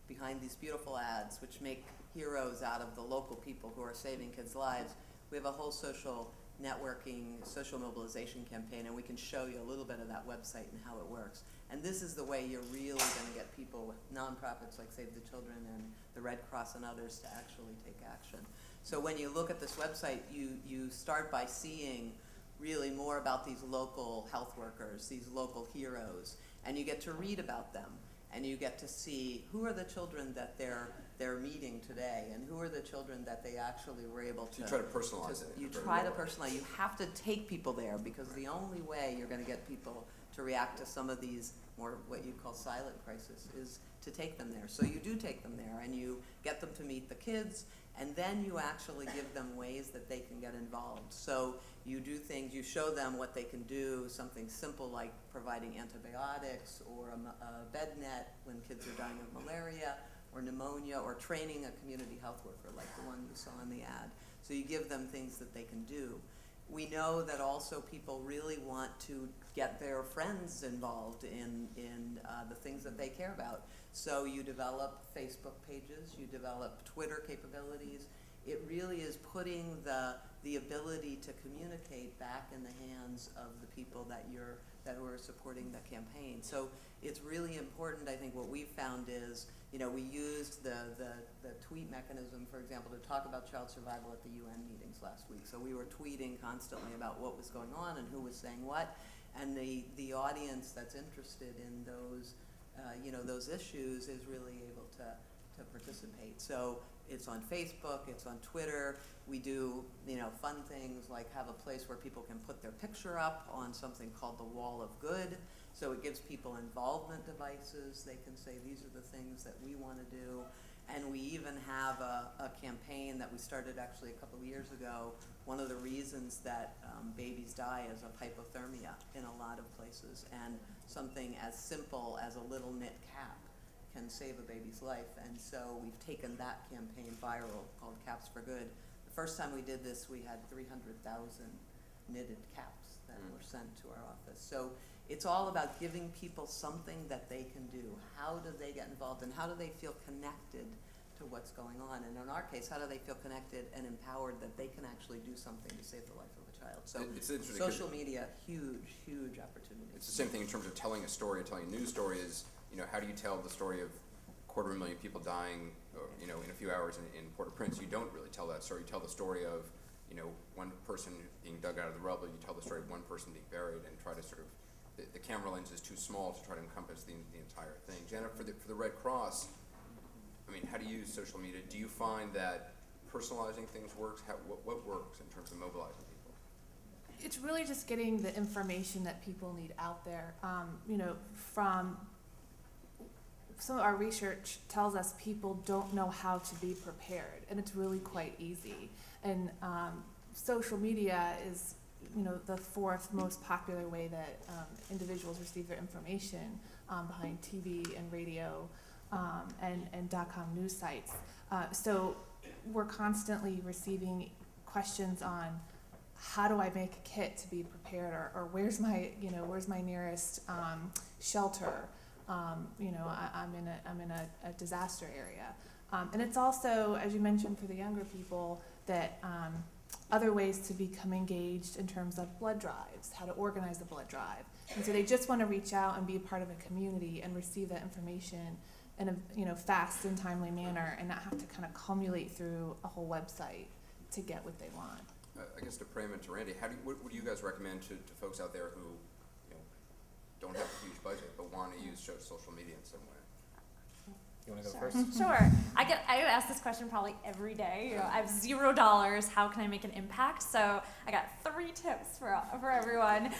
[SPEAKER 7] behind these beautiful ads, which make heroes out of the local people who are saving kids' lives, we have a whole social networking, social mobilization campaign, and we can show you a little bit of that website and how it works. And this is the way you're really going to get people with nonprofits like Save the Children and the Red Cross and others to actually take action. So when you look at this website, you start by seeing really more about these local health workers, these local heroes, and you get to read about them, and you get to see who are the children that they're meeting today, and who are the children that they actually were able to.
[SPEAKER 3] You try to personalize it.
[SPEAKER 7] You try to personalize. You have to take people there, because the only way you're going to get people to react to some of these more what you call silent crises is to take them there. So you do take them there, and you get them to meet the kids, and then you actually give them ways that they can get involved. So you do things, you show them what they can do, something simple like providing antibiotics or a bed net when kids are dying of malaria or pneumonia, or training a community health worker like the one you saw in the ad. So you give them things that they can do. We know that also people really want to get their friends involved in the things that they care about. So you develop Facebook pages, you develop Twitter capabilities. It really is putting the ability to communicate back in the hands of the people that who are supporting the campaign. So it's really important. I think what we've found is, we used the tweet mechanism, for example, to talk about child survival at the UN meetings last week. So we were tweeting constantly about what was going on and who was saying what, and the audience that's interested in those those issues is really able to participate. So it's on Facebook, it's on Twitter. We do, fun things like have a place where people can put their picture up on something called the Wall of Good. So it gives people involvement devices. They can say, these are the things that we want to do. And we even have a campaign that we started actually a couple of years ago. One of the reasons that babies die is of hypothermia in a lot of places. And something as simple as a little knit cap can save a baby's life. And so we've taken that campaign viral called Caps for Good. The first time we did this, we had 300,000 knitted caps that were sent to our office. So it's all about giving people something that they can do. How do they get involved, and how do they feel connected to what's going on? And in our case, how do they feel connected and empowered that they can actually do something to save the life of a child? So
[SPEAKER 3] it's interesting,
[SPEAKER 7] social media, huge opportunity.
[SPEAKER 3] It's the same thing in terms of telling a story, telling a news story is, how do you tell the story of 250,000 people dying, in a few hours in Port-au-Prince? You don't really tell that story. You tell the story of, one person being dug out of the rubble. You tell the story of one person being buried and try to sort of, the camera lens is too small to try to encompass the entire thing. Janet, for the Red Cross, how do you use social media? Do you find that personalizing things works? What works in terms of mobilizing people?
[SPEAKER 6] It's really just getting the information that people need out there. From some of our research tells us people don't know how to be prepared, and it's really quite easy. And social media is, the fourth most popular way that individuals receive their information, behind TV and radio and .com news sites. So we're constantly receiving questions on how do I make a kit to be prepared, or where's my nearest shelter. I'm in a disaster area. And it's also, as you mentioned, for the younger people, that other ways to become engaged in terms of blood drives, how to organize a blood drive. And so they just want to reach out and be a part of a community and receive that information in a fast and timely manner, and not have to kind of cumulate through a whole website to get what they want.
[SPEAKER 3] I guess to Prem and to Randy, what do you guys recommend to folks out there who don't have a huge budget but want to use social media in some way?
[SPEAKER 11] You want to go
[SPEAKER 8] Sure.
[SPEAKER 11] first?
[SPEAKER 8] Sure. I get asked this question probably every day. I have $0. How can I make an impact? So I got 3 tips for everyone.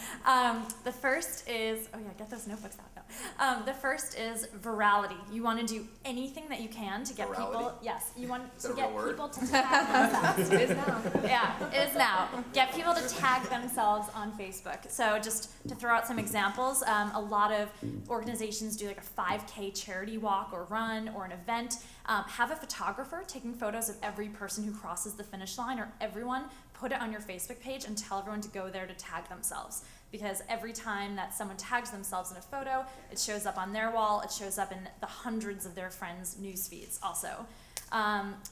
[SPEAKER 8] The first is, get those notebooks out now. The first is virality. You want to do anything that you can to get people. Yes, you want to get people to tag themselves.
[SPEAKER 6] It is now.
[SPEAKER 8] Yeah, it is now. Get people to tag themselves on Facebook. So just to throw out some examples, a lot of organizations do like a 5K charity walk or run or an event. Have a photographer taking photos of every person who crosses the finish line, or everyone. Put it on your Facebook page and tell everyone to go there to tag themselves. Because every time that someone tags themselves in a photo, it shows up on their wall, it shows up in the hundreds of their friends' news feeds also.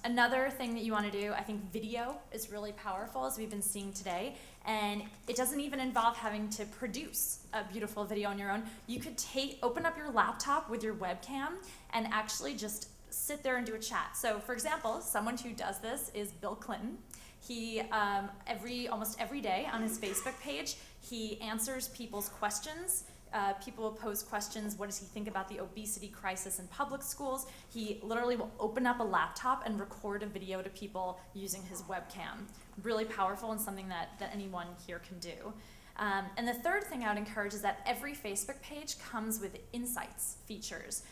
[SPEAKER 8] Another thing that you want to do, I think video is really powerful, as we've been seeing today, and it doesn't even involve having to produce a beautiful video on your own. You could open up your laptop with your webcam and actually just sit there and do a chat. So for example, someone who does this is Bill Clinton. He, almost every day on his Facebook page, he answers people's questions. People will pose questions. What does he think about the obesity crisis in public schools? He literally will open up a laptop and record a video to people using his webcam. Really powerful, and something that anyone here can do. And the third thing I would encourage is that every Facebook page comes with insights features.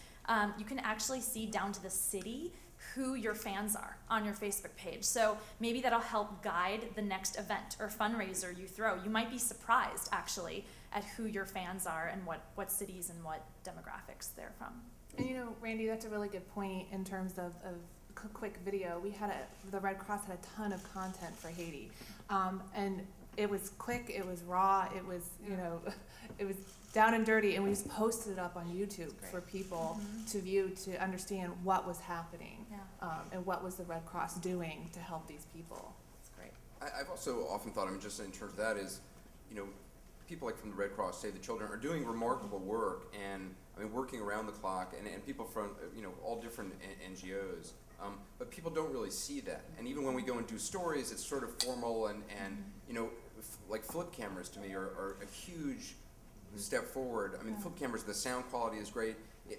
[SPEAKER 8] You can actually see down to the city who your fans are on your Facebook page. So maybe that'll help guide the next event or fundraiser you throw. You might be surprised, actually, at who your fans are and what cities and what demographics they're from.
[SPEAKER 6] And Randy, that's a really good point in terms of quick video. The Red Cross had a ton of content for Haiti. And it was quick, it was raw, it was, you know, it was down and dirty, and we just posted it up on YouTube for people to view, to understand what was happening, and what was the Red Cross doing to help these people.
[SPEAKER 7] That's great.
[SPEAKER 3] I've also often thought, I mean, just in terms of that is, you know, people like from the Red Cross, Save the Children, are doing remarkable work, and I mean, working around the clock, and people from, you know, all different NGOs. But people don't really see that. And even when we go and do stories, it's sort of formal, and you know, like flip cameras to me are a huge step forward. I mean, flip cameras, the sound quality is great.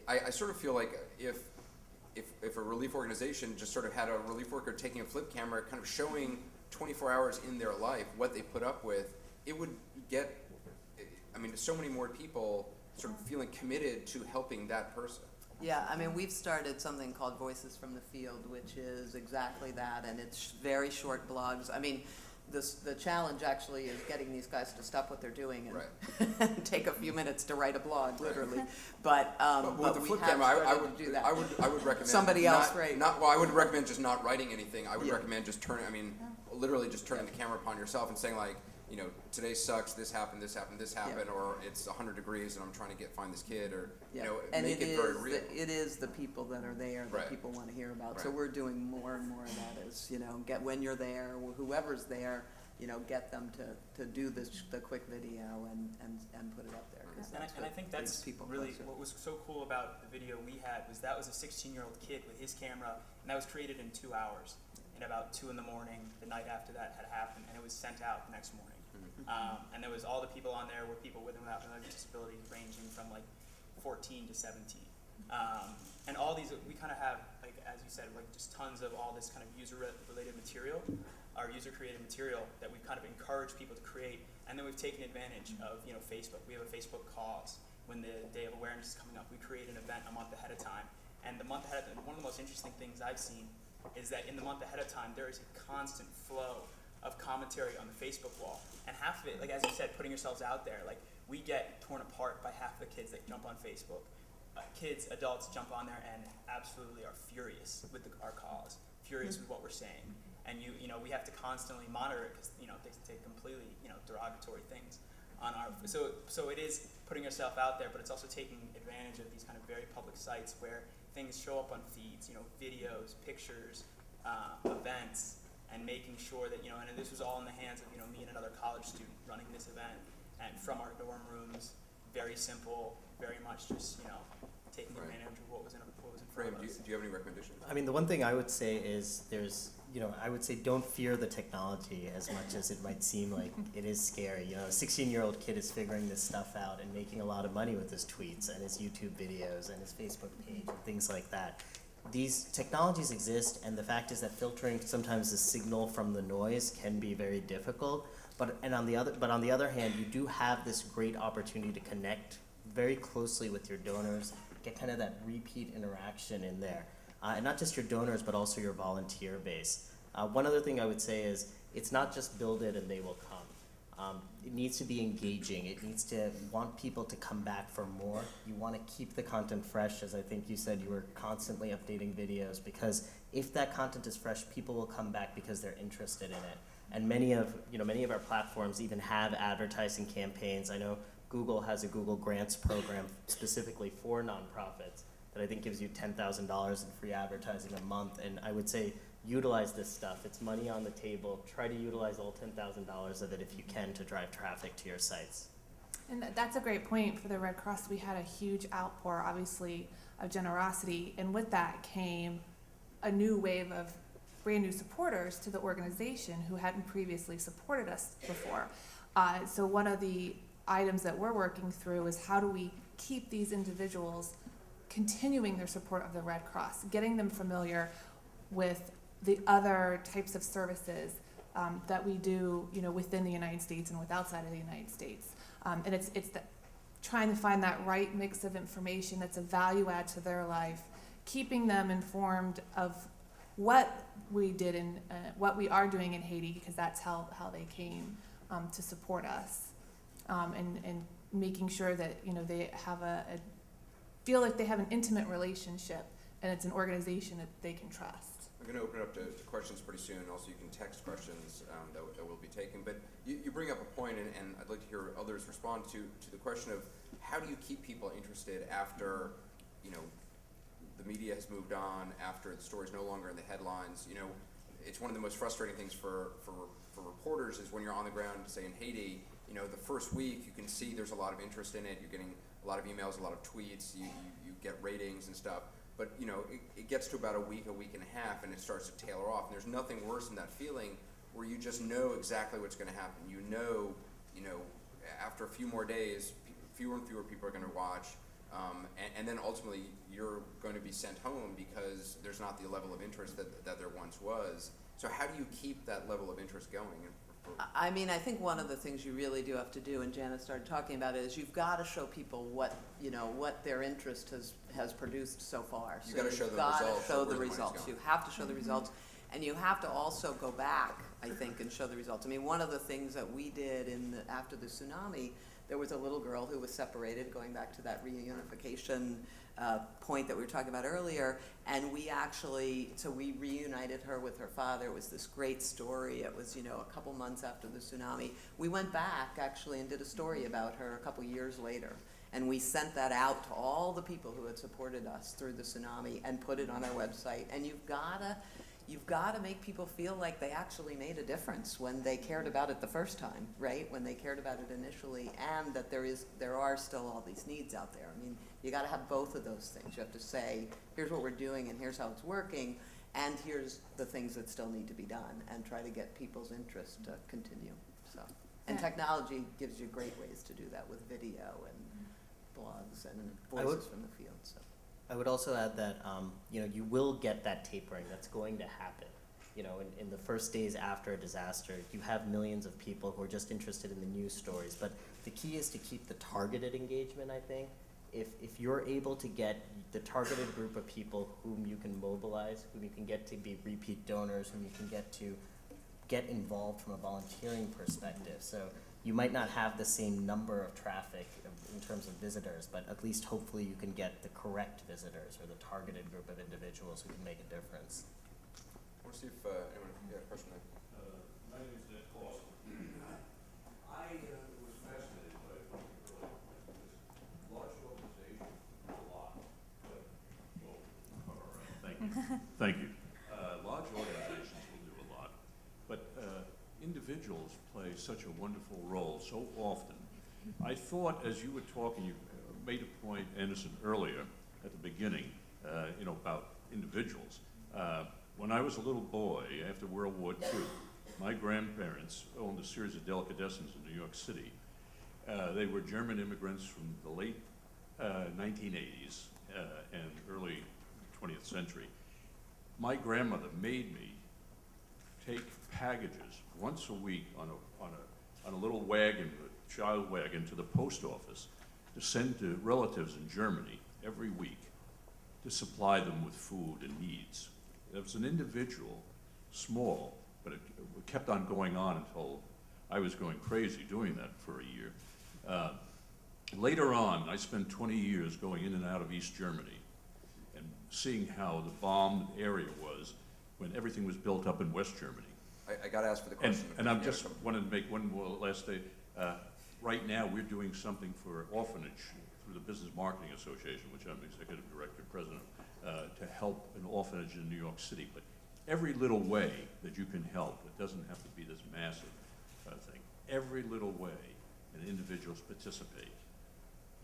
[SPEAKER 3] I sort of feel like if a relief organization just sort of had a relief worker taking a flip camera, kind of showing 24 hours in their life what they put up with, it would get, I mean, so many more people sort of feeling committed to helping that person.
[SPEAKER 7] Yeah, I mean, we've started something called Voices from the Field, which is exactly that, and it's very short blogs. I mean, the challenge actually is getting these guys to stop what they're doing and take a few minutes to write a blog, literally. But
[SPEAKER 3] with the
[SPEAKER 7] we
[SPEAKER 3] flip
[SPEAKER 7] have
[SPEAKER 3] camera, I
[SPEAKER 7] started to do that.
[SPEAKER 3] would recommend
[SPEAKER 7] somebody else, right?
[SPEAKER 3] Well, I would recommend just not writing anything. I would recommend just turning. I mean, literally just turning the camera upon yourself and saying like, you know, today sucks. This happened. This happened. This happened. Or it's 100 degrees and I'm trying to find this kid. Or you know,
[SPEAKER 7] and
[SPEAKER 3] make it very real.
[SPEAKER 7] It is the people that are there that people want to hear about. So we're doing more and more of that. Is, you know, get when you're there, whoever's there, you know, get them to do the quick video and put it up there.
[SPEAKER 9] And I think that's really what was so cool about the video we had was that was a 16-year-old kid with his camera, and that was created in 2 hours. And about 2 in the morning, the night after that had happened, and it was sent out the next morning. And there was all the people on there were people with and without disabilities, ranging from like 14 to 17. And all these, we kind of have, like as you said, like just tons of all this kind of user-related material, our user-created material that we've kind of encouraged people to create. And then we've taken advantage of, you know, Facebook. We have a Facebook cause. When the Day of Awareness is coming up, we create an event a month ahead of time. And the month ahead of time, one of the most interesting things I've seen is that in the month ahead of time, there is a constant flow of commentary on the Facebook wall. And half of it, like as you said, putting yourselves out there, like we get torn apart by half the kids that jump on Facebook. Kids, adults jump on there and absolutely are furious with our cause, furious with what we're saying. And you know, we have to constantly monitor it because, you know, they say completely, you know, derogatory things on our, so it is putting yourself out there, but it's also taking advantage of these kind of very public sites where things show up on feeds, you know, videos, pictures, events, and making sure that, you know, and this was all in the hands of, you know, me and another college student running this event, and from our dorm rooms, very simple, very much just, you know, taking advantage of what was in front of us.
[SPEAKER 3] Do you have any recommendations?
[SPEAKER 4] I mean, the one thing I would say is I would say don't fear the technology as much as it might seem like it is scary. You know, a 16-year-old kid is figuring this stuff out and making a lot of money with his tweets and his YouTube videos and his Facebook page and things like that. These technologies exist, and the fact is that filtering sometimes the signal from the noise can be very difficult. But on the other hand, you do have this great opportunity to connect very closely with your donors, get kind of that repeat interaction in there. And not just your donors, but also your volunteer base. One other thing I would say is it's not just build it and they will come. It needs to be engaging. It needs to want people to come back for more. You want to keep the content fresh, as I think you said you were constantly updating videos, because if that content is fresh, people will come back because they're interested in it. And many of our platforms even have advertising campaigns. I know Google has a Google Grants program specifically for nonprofits that I think gives you $10,000 in free advertising a month. And I would say utilize this stuff. It's money on the table. Try to utilize all $10,000 of it if you can to drive traffic to your sites.
[SPEAKER 6] And that's a great point for the Red Cross. We had a huge outpour, obviously, of generosity. And with that came a new wave of brand new supporters to the organization who hadn't previously supported us before. So one of the items that we're working through is how do we keep these individuals continuing their support of the Red Cross, getting them familiar with the other types of services that we do, you know, within the United States and with outside of the United States. And it's trying to find that right mix of information that's a value add to their life, keeping them informed of what we did and what we are doing in Haiti, because that's how they came to support us, and making sure that, you know, they have feel like they have an intimate relationship and it's an organization that they can trust.
[SPEAKER 3] I'm going to open it up to questions pretty soon. Also, you can text questions that will be taken. But you bring up a point, and I'd like to hear others respond to the question of how do you keep people interested after, the media has moved on, after the story's no longer in the headlines. It's one of the most frustrating things for reporters is when you're on the ground, say in Haiti, the first week you can see there's a lot of interest in it. You're getting a lot of emails, a lot of tweets, you get ratings and stuff. But it gets to about a week and a half, and it starts to tailor off. And there's nothing worse than that feeling where you just know exactly what's going to happen. After a few more days, fewer and fewer people are going to watch, and then ultimately you're going to be sent home because there's not the level of interest that there once was. So how do you keep that level of interest going?
[SPEAKER 7] I mean, I think one of the things you really do have to do, and Janet started talking about it, is you've got to show people what their interest has produced so far.
[SPEAKER 3] You got to show the results.
[SPEAKER 7] Show the results. You have to show the results, and you have to also go back, I think, and show the results. I mean, one of the things that we did after the tsunami, there was a little girl who was separated, going back to that reunification point that we were talking about earlier, and we reunited her with her father. It was this great story. It was, a couple months after the tsunami. We went back, actually, and did a story about her a couple years later, and we sent that out to all the people who had supported us through the tsunami and put it on our website. And you've got to make people feel like they actually made a difference when they cared about it the first time, right? When they cared about it initially, and that there are still all these needs out there. I mean, you got to have both of those things. You have to say, here's what we're doing, and here's how it's working, and here's the things that still need to be done, and try to get people's interest to continue. And technology gives you great ways to do that with video and blogs and voices from the field. So.
[SPEAKER 4] I would also add that you will get that tapering. That's going to happen. In the first days after a disaster, you have millions of people who are just interested in the news stories. But the key is to keep the targeted engagement, I think. If you're able to get the targeted group of people whom you can mobilize, whom you can get to be repeat donors, whom you can get involved from a volunteering perspective. So you might not have the same number of traffic in terms of visitors, but at least hopefully you can get the correct visitors or the targeted group of individuals who can make a difference.
[SPEAKER 3] I want to see if anyone has a question there.
[SPEAKER 5] My name is Nick Clausen. I was fascinated by what you earlier pointed this large organization a lot, but all right, thank you. Thank you. Large organizations will do a lot, but individuals play such a wonderful role so often. I thought, as you were talking, you made a point, Anderson, earlier at the beginning, about individuals. When I was a little boy, after World War II, my grandparents owned a series of delicatessens in New York City. They were German immigrants from the late 1980s and early 20th century. My grandmother made me take packages once a week on a little wagon, a child wagon, to the post office to send to relatives in Germany every week to supply them with food and needs. It was an individual, small, but it kept on going on until I was going crazy doing that for a year. Later on, I spent 20 years going in and out of East Germany and seeing how the bombed area was when everything was built up in West Germany.
[SPEAKER 3] I got to ask for the question.
[SPEAKER 5] And I just wanted to make one more last day. Right now, we're doing something for orphanage through the Business Marketing Association, which I'm executive director, president, to help an orphanage in New York City. But every little way that you can help, it doesn't have to be this massive thing. Every little way, and individuals participate.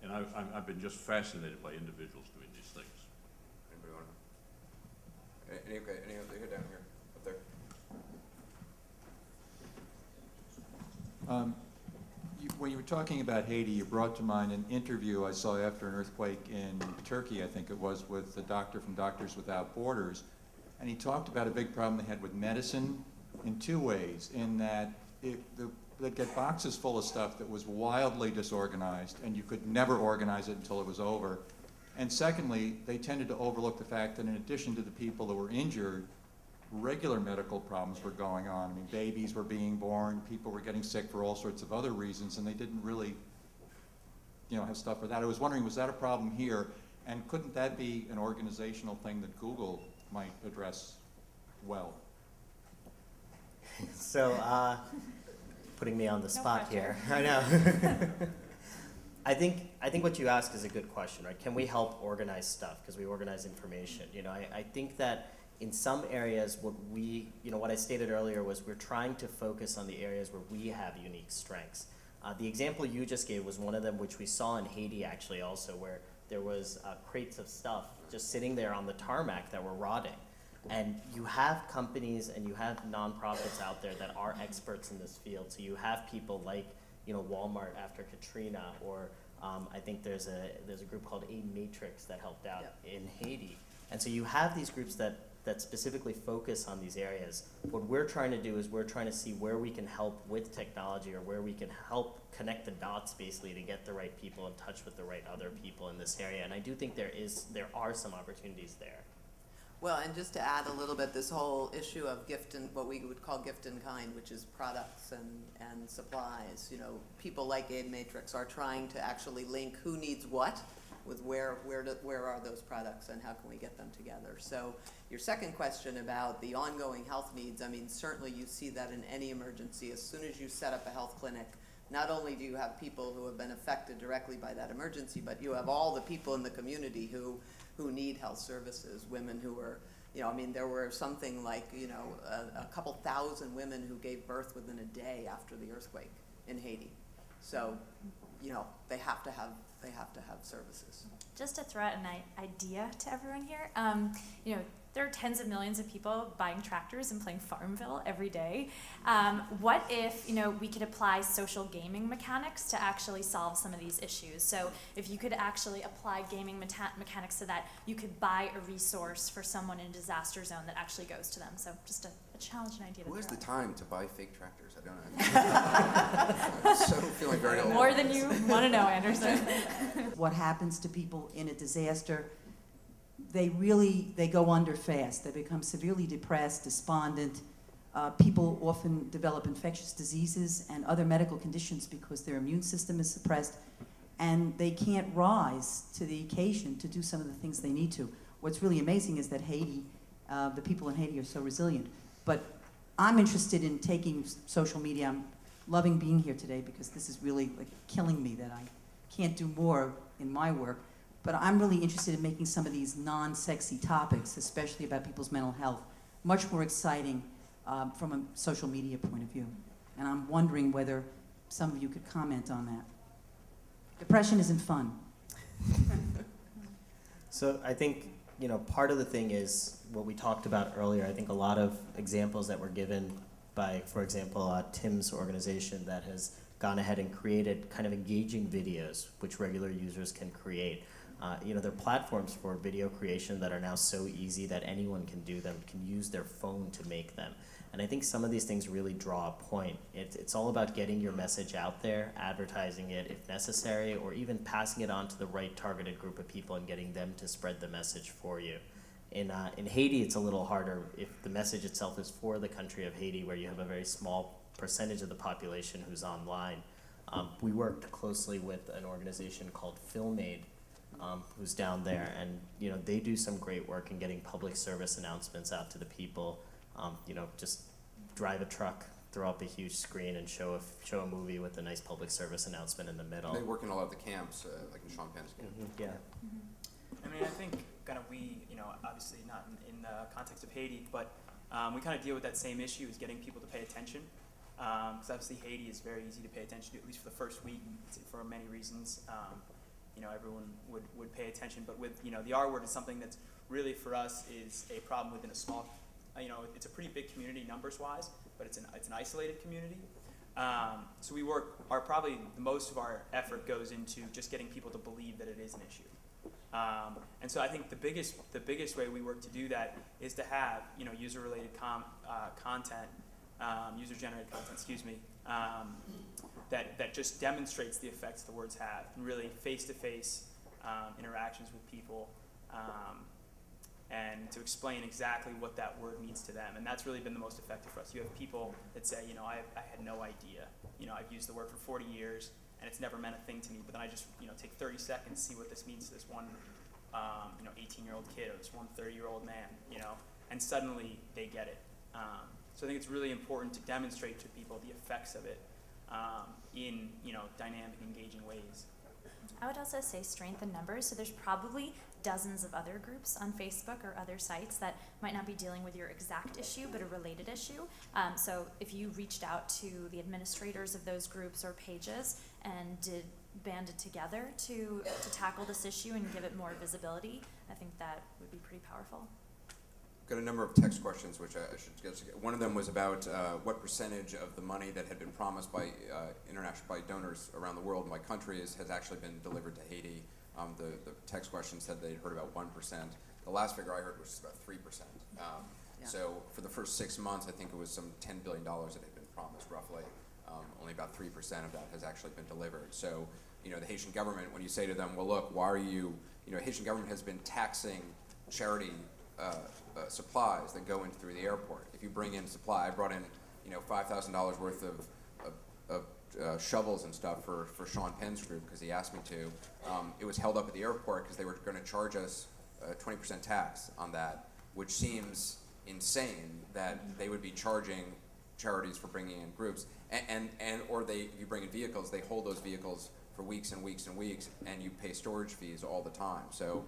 [SPEAKER 5] And I've been just fascinated by individuals doing these things.
[SPEAKER 3] Anybody want to? Any other here, down here, up there?
[SPEAKER 17] When you were talking about Haiti, you brought to mind an interview I saw after an earthquake in Turkey, I think it was, with the doctor from Doctors Without Borders. And he talked about a big problem they had with medicine in two ways, in that they'd get boxes full of stuff that was wildly disorganized, and you could never organize it until it was over. And secondly, they tended to overlook the fact that in addition to the people that were injured, regular medical problems were going on. I mean, babies were being born, people were getting sick for all sorts of other reasons, and they didn't really, have stuff for that. I was wondering, was that a problem here? And couldn't that be an organizational thing that Google might address well?
[SPEAKER 4] So, putting me on the spot
[SPEAKER 8] pressure.
[SPEAKER 4] here. I know. I think what you ask is a good question, right? Can we help organize stuff? Because we organize information. You know, I think that in some areas, what I stated earlier was we're trying to focus on the areas where we have unique strengths. The example you just gave was one of them, which we saw in Haiti actually also, where there was crates of stuff just sitting there on the tarmac that were rotting. And you have companies and you have nonprofits out there that are experts in this field. So you have people like, Walmart after Katrina, or I think there's a group called Aid Matrix that helped out in Haiti. And so you have these groups that specifically focus on these areas. What we're trying to do is we're trying to see where we can help with technology, or where we can help connect the dots basically to get the right people in touch with the right other people in this area. And I do think there are some opportunities there.
[SPEAKER 7] Well, and just to add a little bit, this whole issue of gift and what we would call gift in kind, which is products and supplies, people like Aid Matrix are trying to actually link who needs what with where are those products and how can we get them together. So your second question about the ongoing health needs, certainly you see that in any emergency. As soon as you set up a health clinic, not only do you have people who have been affected directly by that emergency, but you have all the people in the community who need health services, women who are, there were something like, a couple thousand women who gave birth within a day after the earthquake in Haiti. So, they have to have services.
[SPEAKER 8] Just to throw out an idea to everyone here, there are tens of millions of people buying tractors and playing Farmville every day. What if, we could apply social gaming mechanics to actually solve some of these issues? So if you could actually apply gaming mechanics so that you could buy a resource for someone in a disaster zone that actually goes to them. So just a challenging idea to
[SPEAKER 3] Who has
[SPEAKER 8] throw
[SPEAKER 3] the
[SPEAKER 8] out.
[SPEAKER 3] time to buy fake tractors? I don't know. I'm so feeling very old.
[SPEAKER 8] More than you want to know, Anderson.
[SPEAKER 18] What happens to people in a disaster, they go under fast. They become severely depressed, despondent. People often develop infectious diseases and other medical conditions because their immune system is suppressed, and they can't rise to the occasion to do some of the things they need to. What's really amazing is that Haiti, the people in Haiti are so resilient. But I'm interested in taking social media. I'm loving being here today because this is really killing me that I can't do more in my work. But I'm really interested in making some of these non-sexy topics, especially about people's mental health, much more exciting from a social media point of view. And I'm wondering whether some of you could comment on that. Depression isn't fun.
[SPEAKER 4] So I think, part of the thing is what we talked about earlier. I think a lot of examples that were given by, for example, Tim's organization that has gone ahead and created kind of engaging videos which regular users can create. There are platforms for video creation that are now so easy that anyone can do them, can use their phone to make them. And I think some of these things really draw a point. It's all about getting your message out there, advertising it if necessary, or even passing it on to the right targeted group of people and getting them to spread the message for you. In Haiti, it's a little harder if the message itself is for the country of Haiti, where you have a very small percentage of the population who's online. We worked closely with an organization called FilmAid, who's down there, and they do some great work in getting public service announcements out to the people. Just drive a truck, throw up a huge screen, and show a movie with a nice public service announcement in the middle.
[SPEAKER 3] They work in a lot of the camps, like in Sean Penn's camp.
[SPEAKER 4] Yeah.
[SPEAKER 9] I think kind of obviously not in the context of Haiti, but we kind of deal with that same issue, is getting people to pay attention. Because obviously Haiti is very easy to pay attention to, at least for the first week, for many reasons. Everyone would pay attention, but with the R word is something that's really for us is a problem within a small, it's a pretty big community numbers wise, but it's an isolated community. So probably most of our effort goes into just getting people to believe that it is an issue. And so I think the biggest way we work to do that is to have user-related content, user-generated content, that just demonstrates the effects the words have, and really face-to-face interactions with people, and to explain exactly what that word means to them. And that's really been the most effective for us. You have people that say, I had no idea. I've used the word for 40 years, and it's never meant a thing to me, but then I just take 30 seconds, see what this means to this one 18-year-old kid or this one 30-year-old man, and suddenly they get it. So I think it's really important to demonstrate to people the effects of it in dynamic, engaging ways.
[SPEAKER 8] I would also say strength in numbers. So there's probably dozens of other groups on Facebook or other sites that might not be dealing with your exact issue, but a related issue. So if you reached out to the administrators of those groups or pages and banded together to tackle this issue and give it more visibility, I think that would be pretty powerful.
[SPEAKER 3] Got a number of text questions, which I should get to. One of them was about what percentage of the money that had been promised by by donors around the world, by countries, has actually been delivered to Haiti. The text question said they'd heard about 1%. The last figure I heard was about 3%. So for the first 6 months, I think it was some $10 billion that had been promised, roughly. Only about 3% of that has actually been delivered. So, the Haitian government, when you say to them, well, look, why are you, Haitian government has been taxing charity supplies that go in through the airport. If you bring in supply, I brought in, $5,000 worth of shovels and stuff for Sean Penn's group because he asked me to. It was held up at the airport because they were going to charge us a 20% tax on that, which seems insane that they would be charging charities for bringing in groups. Or if you bring in vehicles, they hold those vehicles for weeks and weeks and weeks, and you pay storage fees all the time. So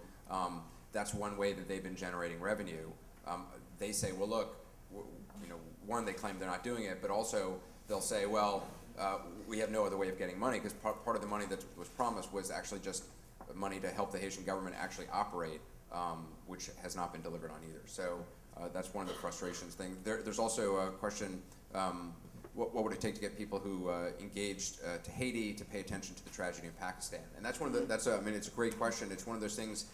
[SPEAKER 3] that's one way that they've been generating revenue. They say, well, look, one, they claim they're not doing it, but also they'll say, well, we have no other way of getting money, because part of the money that was promised was actually just money to help the Haitian government actually operate, which has not been delivered on either. So that's one of the frustrations thing. There's also a question, what would it take to get people who engaged to Haiti to pay attention to the tragedy in Pakistan? And that's one of the, it's a great question. It's one of those things,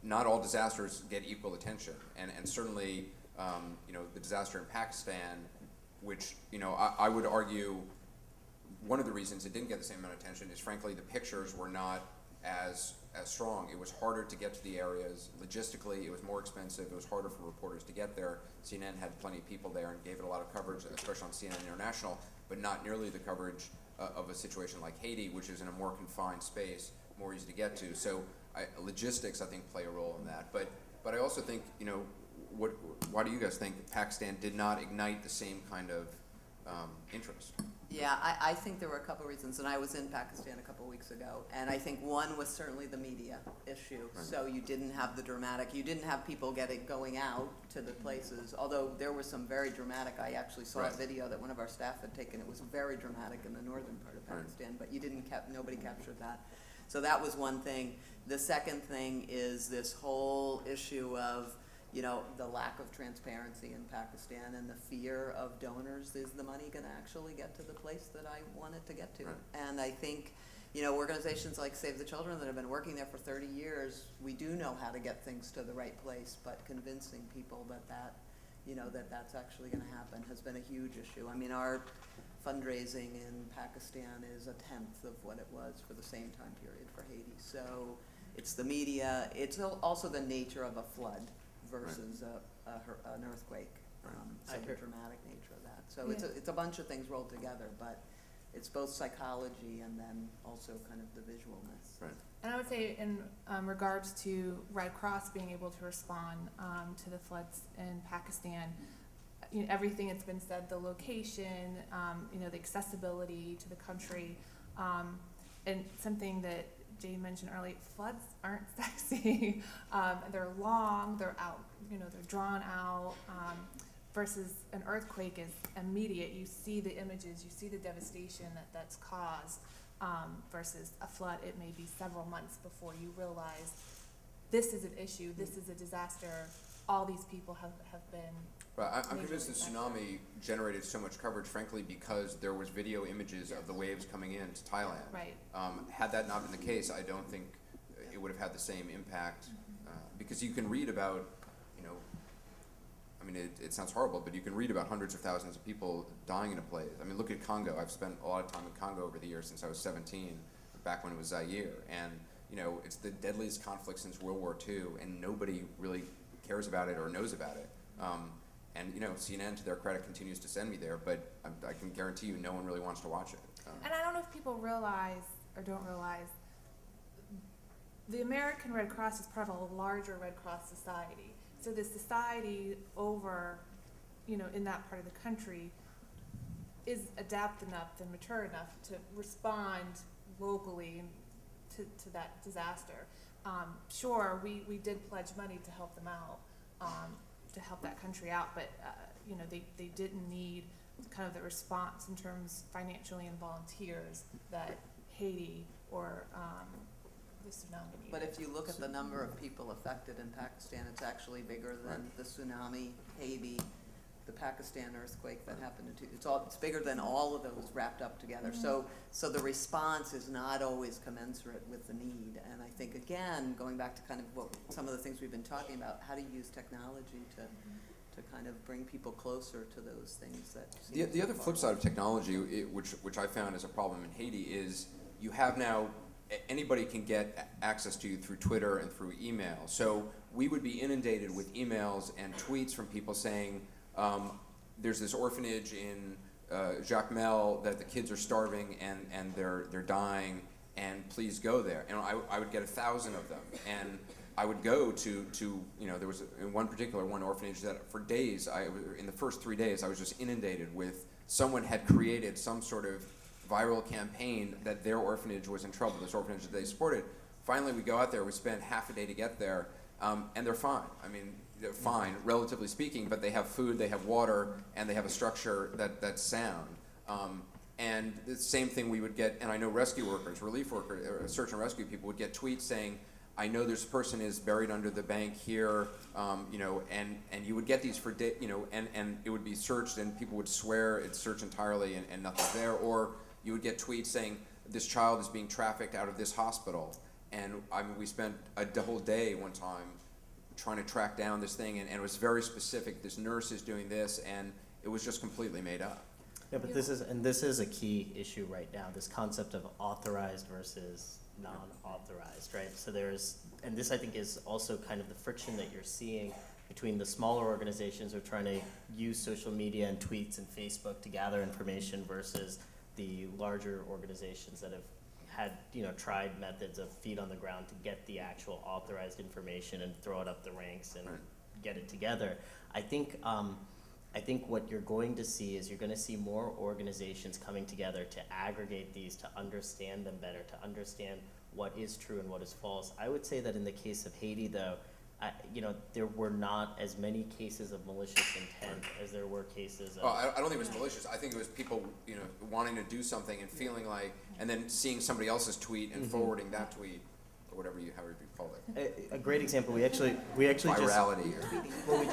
[SPEAKER 3] not all disasters get equal attention. And certainly, the disaster in Pakistan, which, I would argue one of the reasons it didn't get the same amount of attention is, frankly, the pictures were not as strong. It was harder to get to the areas. Logistically, it was more expensive. It was harder for reporters to get there. CNN had plenty of people there and gave it a lot of coverage, especially on CNN International, but not nearly the coverage of a situation like Haiti, which is in a more confined space, more easy to get to. So logistics, I think, play a role in that. But I also think, why do you guys think Pakistan did not ignite the same kind of interest?
[SPEAKER 7] Yeah, I think there were a couple reasons, and I was in Pakistan a couple weeks ago, and I think one was certainly the media issue. Right. So you didn't have you didn't have people going out to the places, although there was some very dramatic. I actually saw a video that one of our staff had taken. It was very dramatic in the northern part of Pakistan, but nobody captured that. So that was one thing. The second thing is this whole issue of the lack of transparency in Pakistan and the fear of donors. Is the money going to actually get to the place that I want it to get to? Right. And I think, organizations like Save the Children that have been working there for 30 years, we do know how to get things to the right place, but convincing people that's actually going to happen has been a huge issue. I mean, our fundraising in Pakistan is 1/10 of what it was for the same time period for Haiti. So it's the media. It's also the nature of a flood versus an earthquake, so the dramatic nature of that. So it's a bunch of things rolled together, but it's both psychology and then also kind of the visualness. Right.
[SPEAKER 6] And I would say in regards to Red Cross being able to respond to the floods in Pakistan, everything that's been said, the location, the accessibility to the country, and something that Jane mentioned earlier, floods aren't sexy. They're long, they're drawn out, versus an earthquake is immediate. You see the images, you see the devastation that's caused, versus a flood, it may be several months before you realize this is an issue, this is a disaster, all these people have been.
[SPEAKER 3] Well, I'm convinced the tsunami generated so much coverage, frankly, because there was video images of the waves coming into Thailand.
[SPEAKER 6] Right.
[SPEAKER 3] Had that not been the case, I don't think it would have had the same impact, because you can read about, it sounds horrible, but you can read about hundreds of thousands of people dying in a place. I mean, look at Congo. I've spent a lot of time in Congo over the years since I was 17, back when it was Zaire, and it's the deadliest conflict since World War II, and nobody really cares about it or knows about it. And CNN, to their credit, continues to send me there, but I can guarantee you no one really wants to watch it.
[SPEAKER 6] And I don't know if people realize or don't realize, the American Red Cross is part of a larger Red Cross society. So the society over, in that part of the country is adept enough and mature enough to respond locally to that disaster. Sure, we did pledge money to help them out, to help that country out, but they didn't need kind of the response in terms financially and volunteers that Haiti or the tsunami needed.
[SPEAKER 7] But if you look at the number of people affected in Pakistan, it's actually bigger than the tsunami, Haiti, the Pakistan earthquake that happened in it's bigger than all of those wrapped up together.
[SPEAKER 6] Mm-hmm.
[SPEAKER 7] So the response is not always commensurate with the need. And I think, again, going back to kind of some of the things we've been talking about, how to use technology to kind of bring people closer to those things that
[SPEAKER 3] The other flip side of technology, which I found is a problem in Haiti, is you have now, anybody can get access to you through Twitter and through email. So we would be inundated with emails and tweets from people saying, there's this orphanage in Jacmel that the kids are starving and they're dying, and please go there. And I would get 1,000 of them, and I would go to there was in one orphanage that for days, in the first 3 days, I was just inundated with someone had created some sort of viral campaign that their orphanage was in trouble, this orphanage that they supported. Finally, we go out there, we spend half a day to get there, and they're fine. I mean, they're fine, relatively speaking, but they have food, they have water, and they have a structure that's sound. And the same thing we would get, and I know rescue workers, relief workers, search and rescue people would get tweets saying, I know this person is buried under the bank here, and you would get these for and it would be searched, and people would swear it's searched entirely and nothing's there. Or you would get tweets saying this child is being trafficked out of this hospital, and we spent a whole day one time trying to track down this thing, and it was very specific. This nurse is doing this, and it was just completely made up.
[SPEAKER 4] Yeah, but this is a key issue right now. This concept of authorized versus non-authorized, right? So and this I think is also kind of the friction that you're seeing between the smaller organizations who are trying to use social media and tweets and Facebook to gather information versus the larger organizations that have had tried methods of feet on the ground to get the actual authorized information and throw it up the ranks and get it together. I think what you're going to see is you're going to see more organizations coming together to aggregate these, to understand them better, to understand what is true and what is false. I would say that in the case of Haiti, though, there were not as many cases of malicious intent as there were cases of...
[SPEAKER 3] I don't think it was malicious. I think it was people, wanting to do something and feeling like, and then seeing somebody else's tweet and forwarding that tweet, or however you call it.
[SPEAKER 4] A great example. We actually
[SPEAKER 3] virality.
[SPEAKER 4] We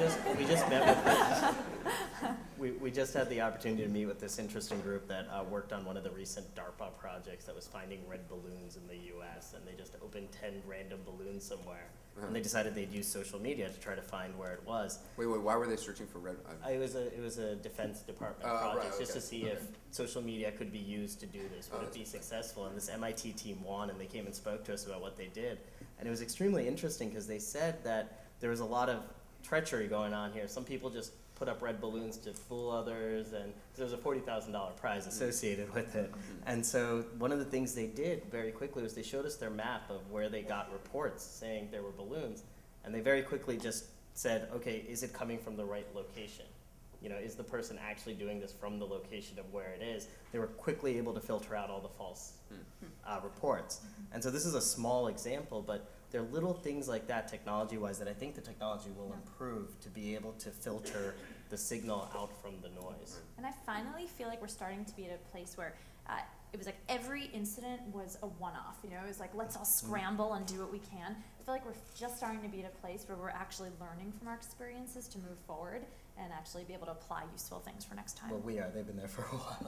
[SPEAKER 4] just met with this. We just had the opportunity to meet with this interesting group that worked on one of the recent DARPA projects that was finding red balloons in the U.S. and they just opened 10 random balloons somewhere. And they decided they'd use social media to try to find where it was.
[SPEAKER 3] Wait, why were they searching for red?
[SPEAKER 4] It was a Defense Department project, just to see if social media could be used to do this. Would it be successful? And this MIT team won, and they came and spoke to us about what they did. And it was extremely interesting because they said that there was a lot of treachery going on here. Some people just put up red balloons to fool others, and there was a $40,000 prize associated with it. And so one of the things they did very quickly was they showed us their map of where they got reports saying there were balloons, and they very quickly just said, okay, is it coming from the right location? Is the person actually doing this from the location of where it is? They were quickly able to filter out all the false reports. And so this is a small example, but there are little things like that technology-wise that I think the technology will improve to be able to filter the signal out from the noise.
[SPEAKER 8] And I finally feel like we're starting to be at a place where it was like every incident was a one-off. It was like, let's all scramble and do what we can. I feel like we're just starting to be at a place where we're actually learning from our experiences to move forward and actually be able to apply useful things for next time.
[SPEAKER 4] Well, we are. They've been there for a while.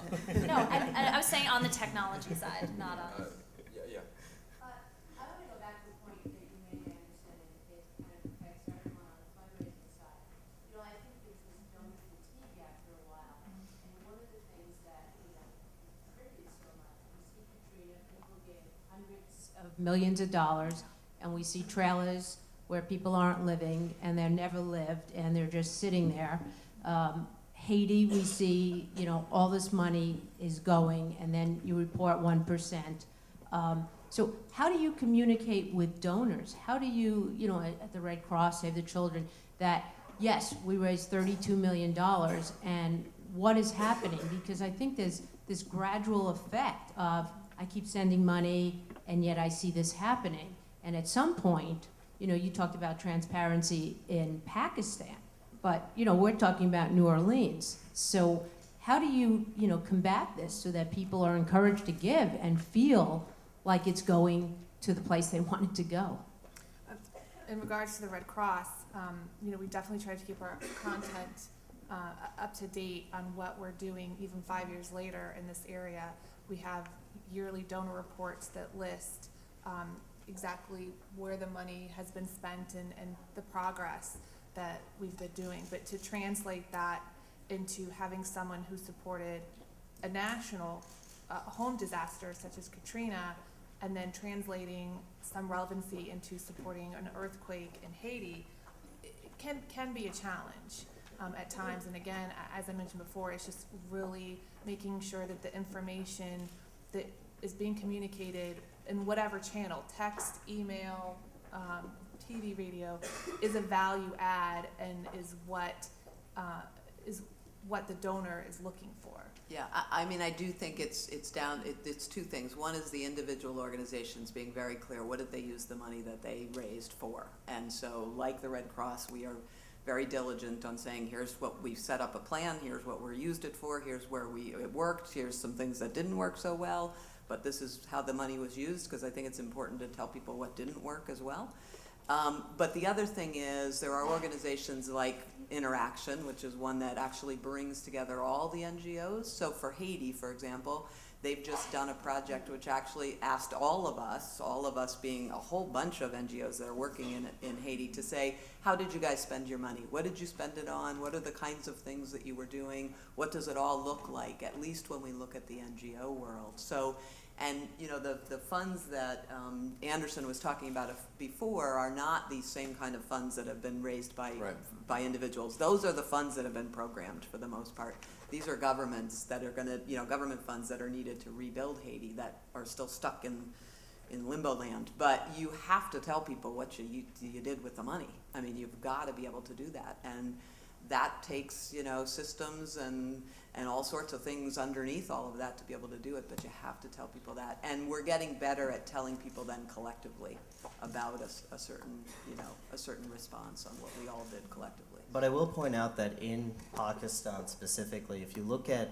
[SPEAKER 8] No, I was saying on the technology side, not on...
[SPEAKER 3] Yeah.
[SPEAKER 19] I want to go back to the point that you made. I understand it kind of affects everyone on the fundraising side. I think there's this donor fatigue after a while, and one of the things that contributes so much, we see Katrina, people give hundreds of millions of dollars, and we see trailers where people aren't living and they're never lived and they're just sitting there. Haiti, we see, all this money is going, and then you report 1%. So how do you communicate with donors? How do you, at the Red Cross, Save the Children, that, yes, we raised $32 million, and what is happening? Because I think there's this gradual effect of, I keep sending money, and yet I see this happening. And at some point, you know, you talked about transparency in Pakistan, but, you know, we're talking about New Orleans. So how do you, you know, combat this so that people are encouraged to give and feel like it's going to the place they want it to go?
[SPEAKER 6] In regards to the Red Cross, you know, we definitely try to keep our content up to date on what we're doing even 5 years later in this area. We have yearly donor reports that list exactly where the money has been spent and the progress that we've been doing. But to translate that into having someone who supported a national home disaster such as Katrina, and then translating some relevancy into supporting an earthquake in Haiti, it can be a challenge at times. And again, as I mentioned before, it's just really making sure that the information that is being communicated in whatever channel, text, email, TV, radio, is a value add and is what the donor is looking for.
[SPEAKER 7] Yeah, I mean, I do think it's two things. One is the individual organizations being very clear, what did they use the money that they raised for? And so, like the Red Cross, we are very diligent on saying, here's what we've set up a plan, here's what we used it for, here's where it worked, here's some things that didn't work so well, but this is how the money was used, because I think it's important to tell people what didn't work as well. But the other thing is there are organizations like Interaction, which is one that actually brings together all the NGOs. So for Haiti, for example, they've just done a project which actually asked all of us being a whole bunch of NGOs that are working in Haiti, to say, how did you guys spend your money? What did you spend it on? What are the kinds of things that you were doing? What does it all look like, at least when we look at the NGO world? So, and you know, the funds that Anderson was talking about before are not these same kind of funds that have been raised by individuals. Those are the funds that have been programmed for the most part. These are governments that are going to, you know, government funds that are needed to rebuild Haiti that are still stuck in limbo land. But you have to tell people what you did with the money. I mean, you've got to be able to do that, and that takes, you know, systems and all sorts of things underneath all of that to be able to do it, but you have to tell people that. And we're getting better at telling people then collectively about a certain response on what we all did collectively.
[SPEAKER 4] But I will point out that in Pakistan specifically, if you look at,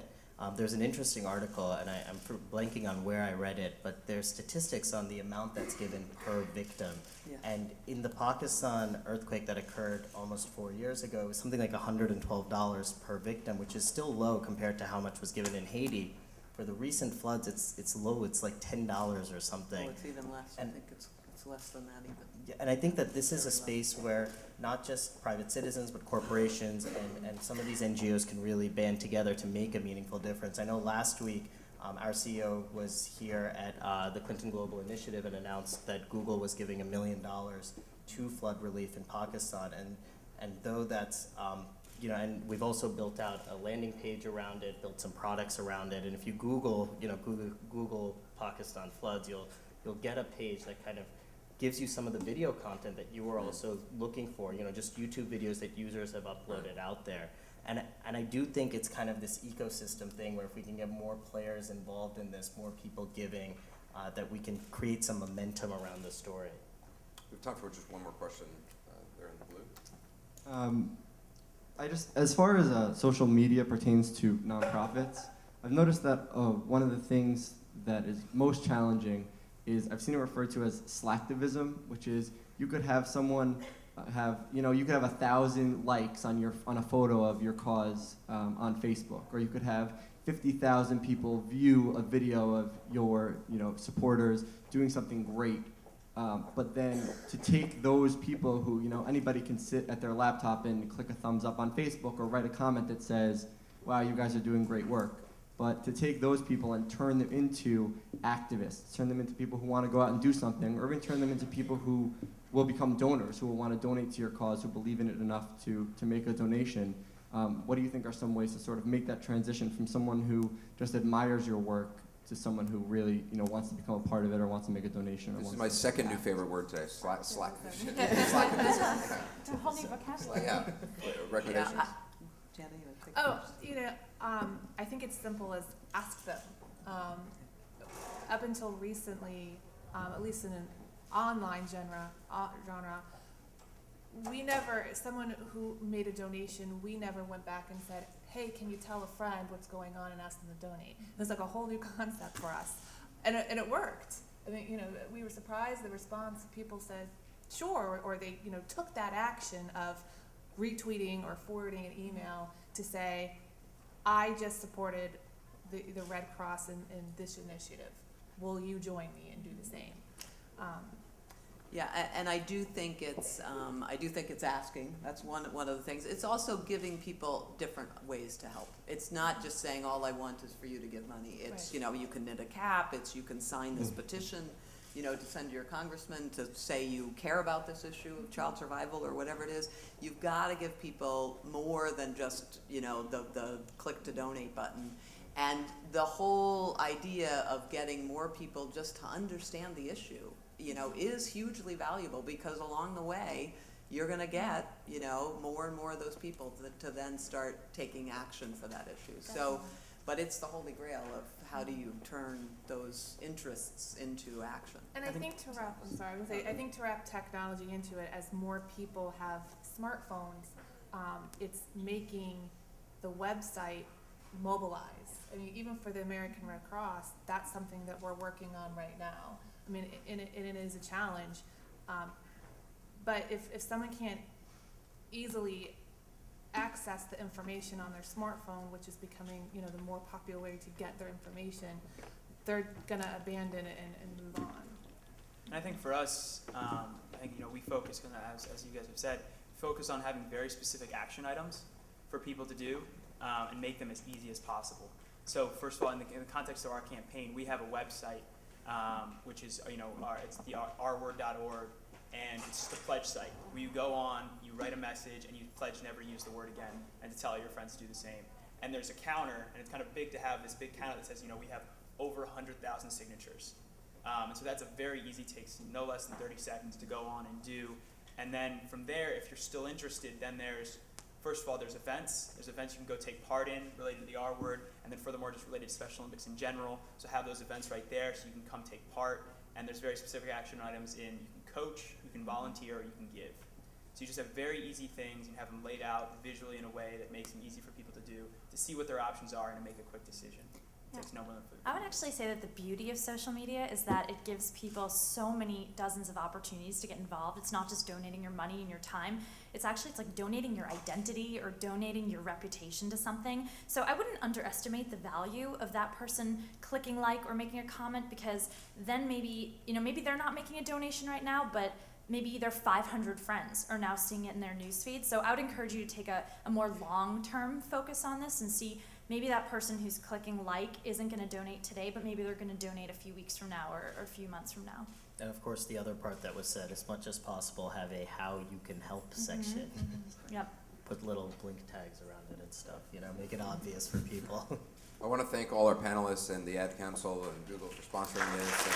[SPEAKER 4] there's an interesting article, and I'm blanking on where I read it, but there's statistics on the amount that's given per victim. Yeah. And in the Pakistan earthquake that occurred almost 4 years ago, it was something like $112 per victim, which is still low compared to how much was given in Haiti. For the recent floods, it's low. It's like $10 or something.
[SPEAKER 7] Oh, it's even less. I think it's less than that even.
[SPEAKER 4] Yeah, and I think that this is a space where not just private citizens, but corporations and some of these NGOs can really band together to make a meaningful difference. I know last week our CEO was here at the Clinton Global Initiative and announced that Google was giving $1 million to flood relief in Pakistan. And though that's, you know, and we've also built out a landing page around it, built some products around it. And if you Google, you know, Google Pakistan floods, you'll get a page that kind of gives you some of the video content that you were also looking for, you know, just YouTube videos that users have uploaded out there. And I do think it's kind of this ecosystem thing where if we can get more players involved in this, more people giving, that we can create some momentum around the story.
[SPEAKER 3] We have time for just one more question there in the blue.
[SPEAKER 20] As far as social media pertains to nonprofits, I've noticed that one of the things that is most challenging is I've seen it referred to as slacktivism, which is you could have someone you could have 1,000 likes on a photo of your cause on Facebook, or you could have 50,000 people view a video of your supporters doing something great. But then to take those people who, anybody can sit at their laptop and click a thumbs up on Facebook or write a comment that says, wow, you guys are doing great work. But to take those people and turn them into activists, turn them into people who want to go out and do something, or even turn them into people who will become donors, who will want to donate to your cause, who believe in it enough to make a donation. What do you think are some ways to sort of make that transition from someone who just admires your work to someone who really, wants to become a part of it or wants to make a donation.
[SPEAKER 3] This is my second new favorite word today, slacktivism.
[SPEAKER 8] It's a whole new vocabulary.
[SPEAKER 3] Yeah, recommendations?
[SPEAKER 7] Jana, you want to take
[SPEAKER 6] Oh,
[SPEAKER 7] first?
[SPEAKER 6] I think it's simple as ask them. Up until recently, at least in an online genre, someone who made a donation, we never went back and said, hey, can you tell a friend what's going on and ask them to donate? It was like a whole new concept for us. And it worked. I mean, we were surprised, the response, people said, sure, or they, took that action of retweeting or forwarding an email to say, I just supported the Red Cross in this initiative. Will you join me and do the same?
[SPEAKER 7] Yeah, and I do think it's asking. That's one of the things. It's also giving people different ways to help. It's not just saying all I want is for you to give money. It's
[SPEAKER 6] Right.
[SPEAKER 7] You can knit a cap. It's you can sign this petition, to send to your congressman to say you care about this issue of child survival or whatever it is. You've got to give people more than just the click to donate button. And the whole idea of getting more people just to understand the issue, is hugely valuable, because along the way, you're going to get, more and more of those people to then start taking action for that issue. So, but it's the holy grail of how do you turn those interests into action.
[SPEAKER 6] And I think to wrap technology into it, as more people have smartphones, it's making the website mobilize. I mean, even for the American Red Cross, that's something that we're working on right now. I mean, and it is a challenge. But if someone can't easily access the information on their smartphone, which is becoming, the more popular way to get their information, they're gonna abandon it and move on.
[SPEAKER 9] And I think for us, we focus, as you guys have said, focus on having very specific action items for people to do, and make them as easy as possible. So first of all, in the context of our campaign, we have a website, which is, it's the rword.org, and it's just a pledge site where you go on, you write a message, and you pledge never use the word again, and to tell your friends to do the same. And there's a counter, and it's kind of big to have this big counter that says, we have over 100,000 signatures. And so that's a very easy, takes no less than 30 seconds to go on and do. And then from there, if you're still interested, then first of all, there's events. There's events you can go take part in related to the R word, and then furthermore, just related to Special Olympics in general. So have those events right there so you can come take part. And there's very specific action items you can coach, you can volunteer, or you can give. So you just have very easy things, and have them laid out visually in a way that makes them easy for people to do, to see what their options are, and to make a quick decision. It takes no more than food.
[SPEAKER 8] I would actually say that the beauty of social media is that it gives people so many dozens of opportunities to get involved. It's not just donating your money and your time. It's like donating your identity or donating your reputation to something. So I wouldn't underestimate the value of that person clicking like or making a comment, because then maybe they're not making a donation right now, but maybe their 500 friends are now seeing it in their newsfeed. So I would encourage you to take a more long-term focus on this and see maybe that person who's clicking like isn't going to donate today, but maybe they're going to donate a few weeks from now or a few months from now.
[SPEAKER 4] And of course, the other part that was said, as much as possible, have a how you can help section.
[SPEAKER 8] Yep.
[SPEAKER 4] Put little blink tags around it and stuff, make it obvious for people.
[SPEAKER 3] I want to thank all our panelists and the Ad Council and Google for sponsoring this. And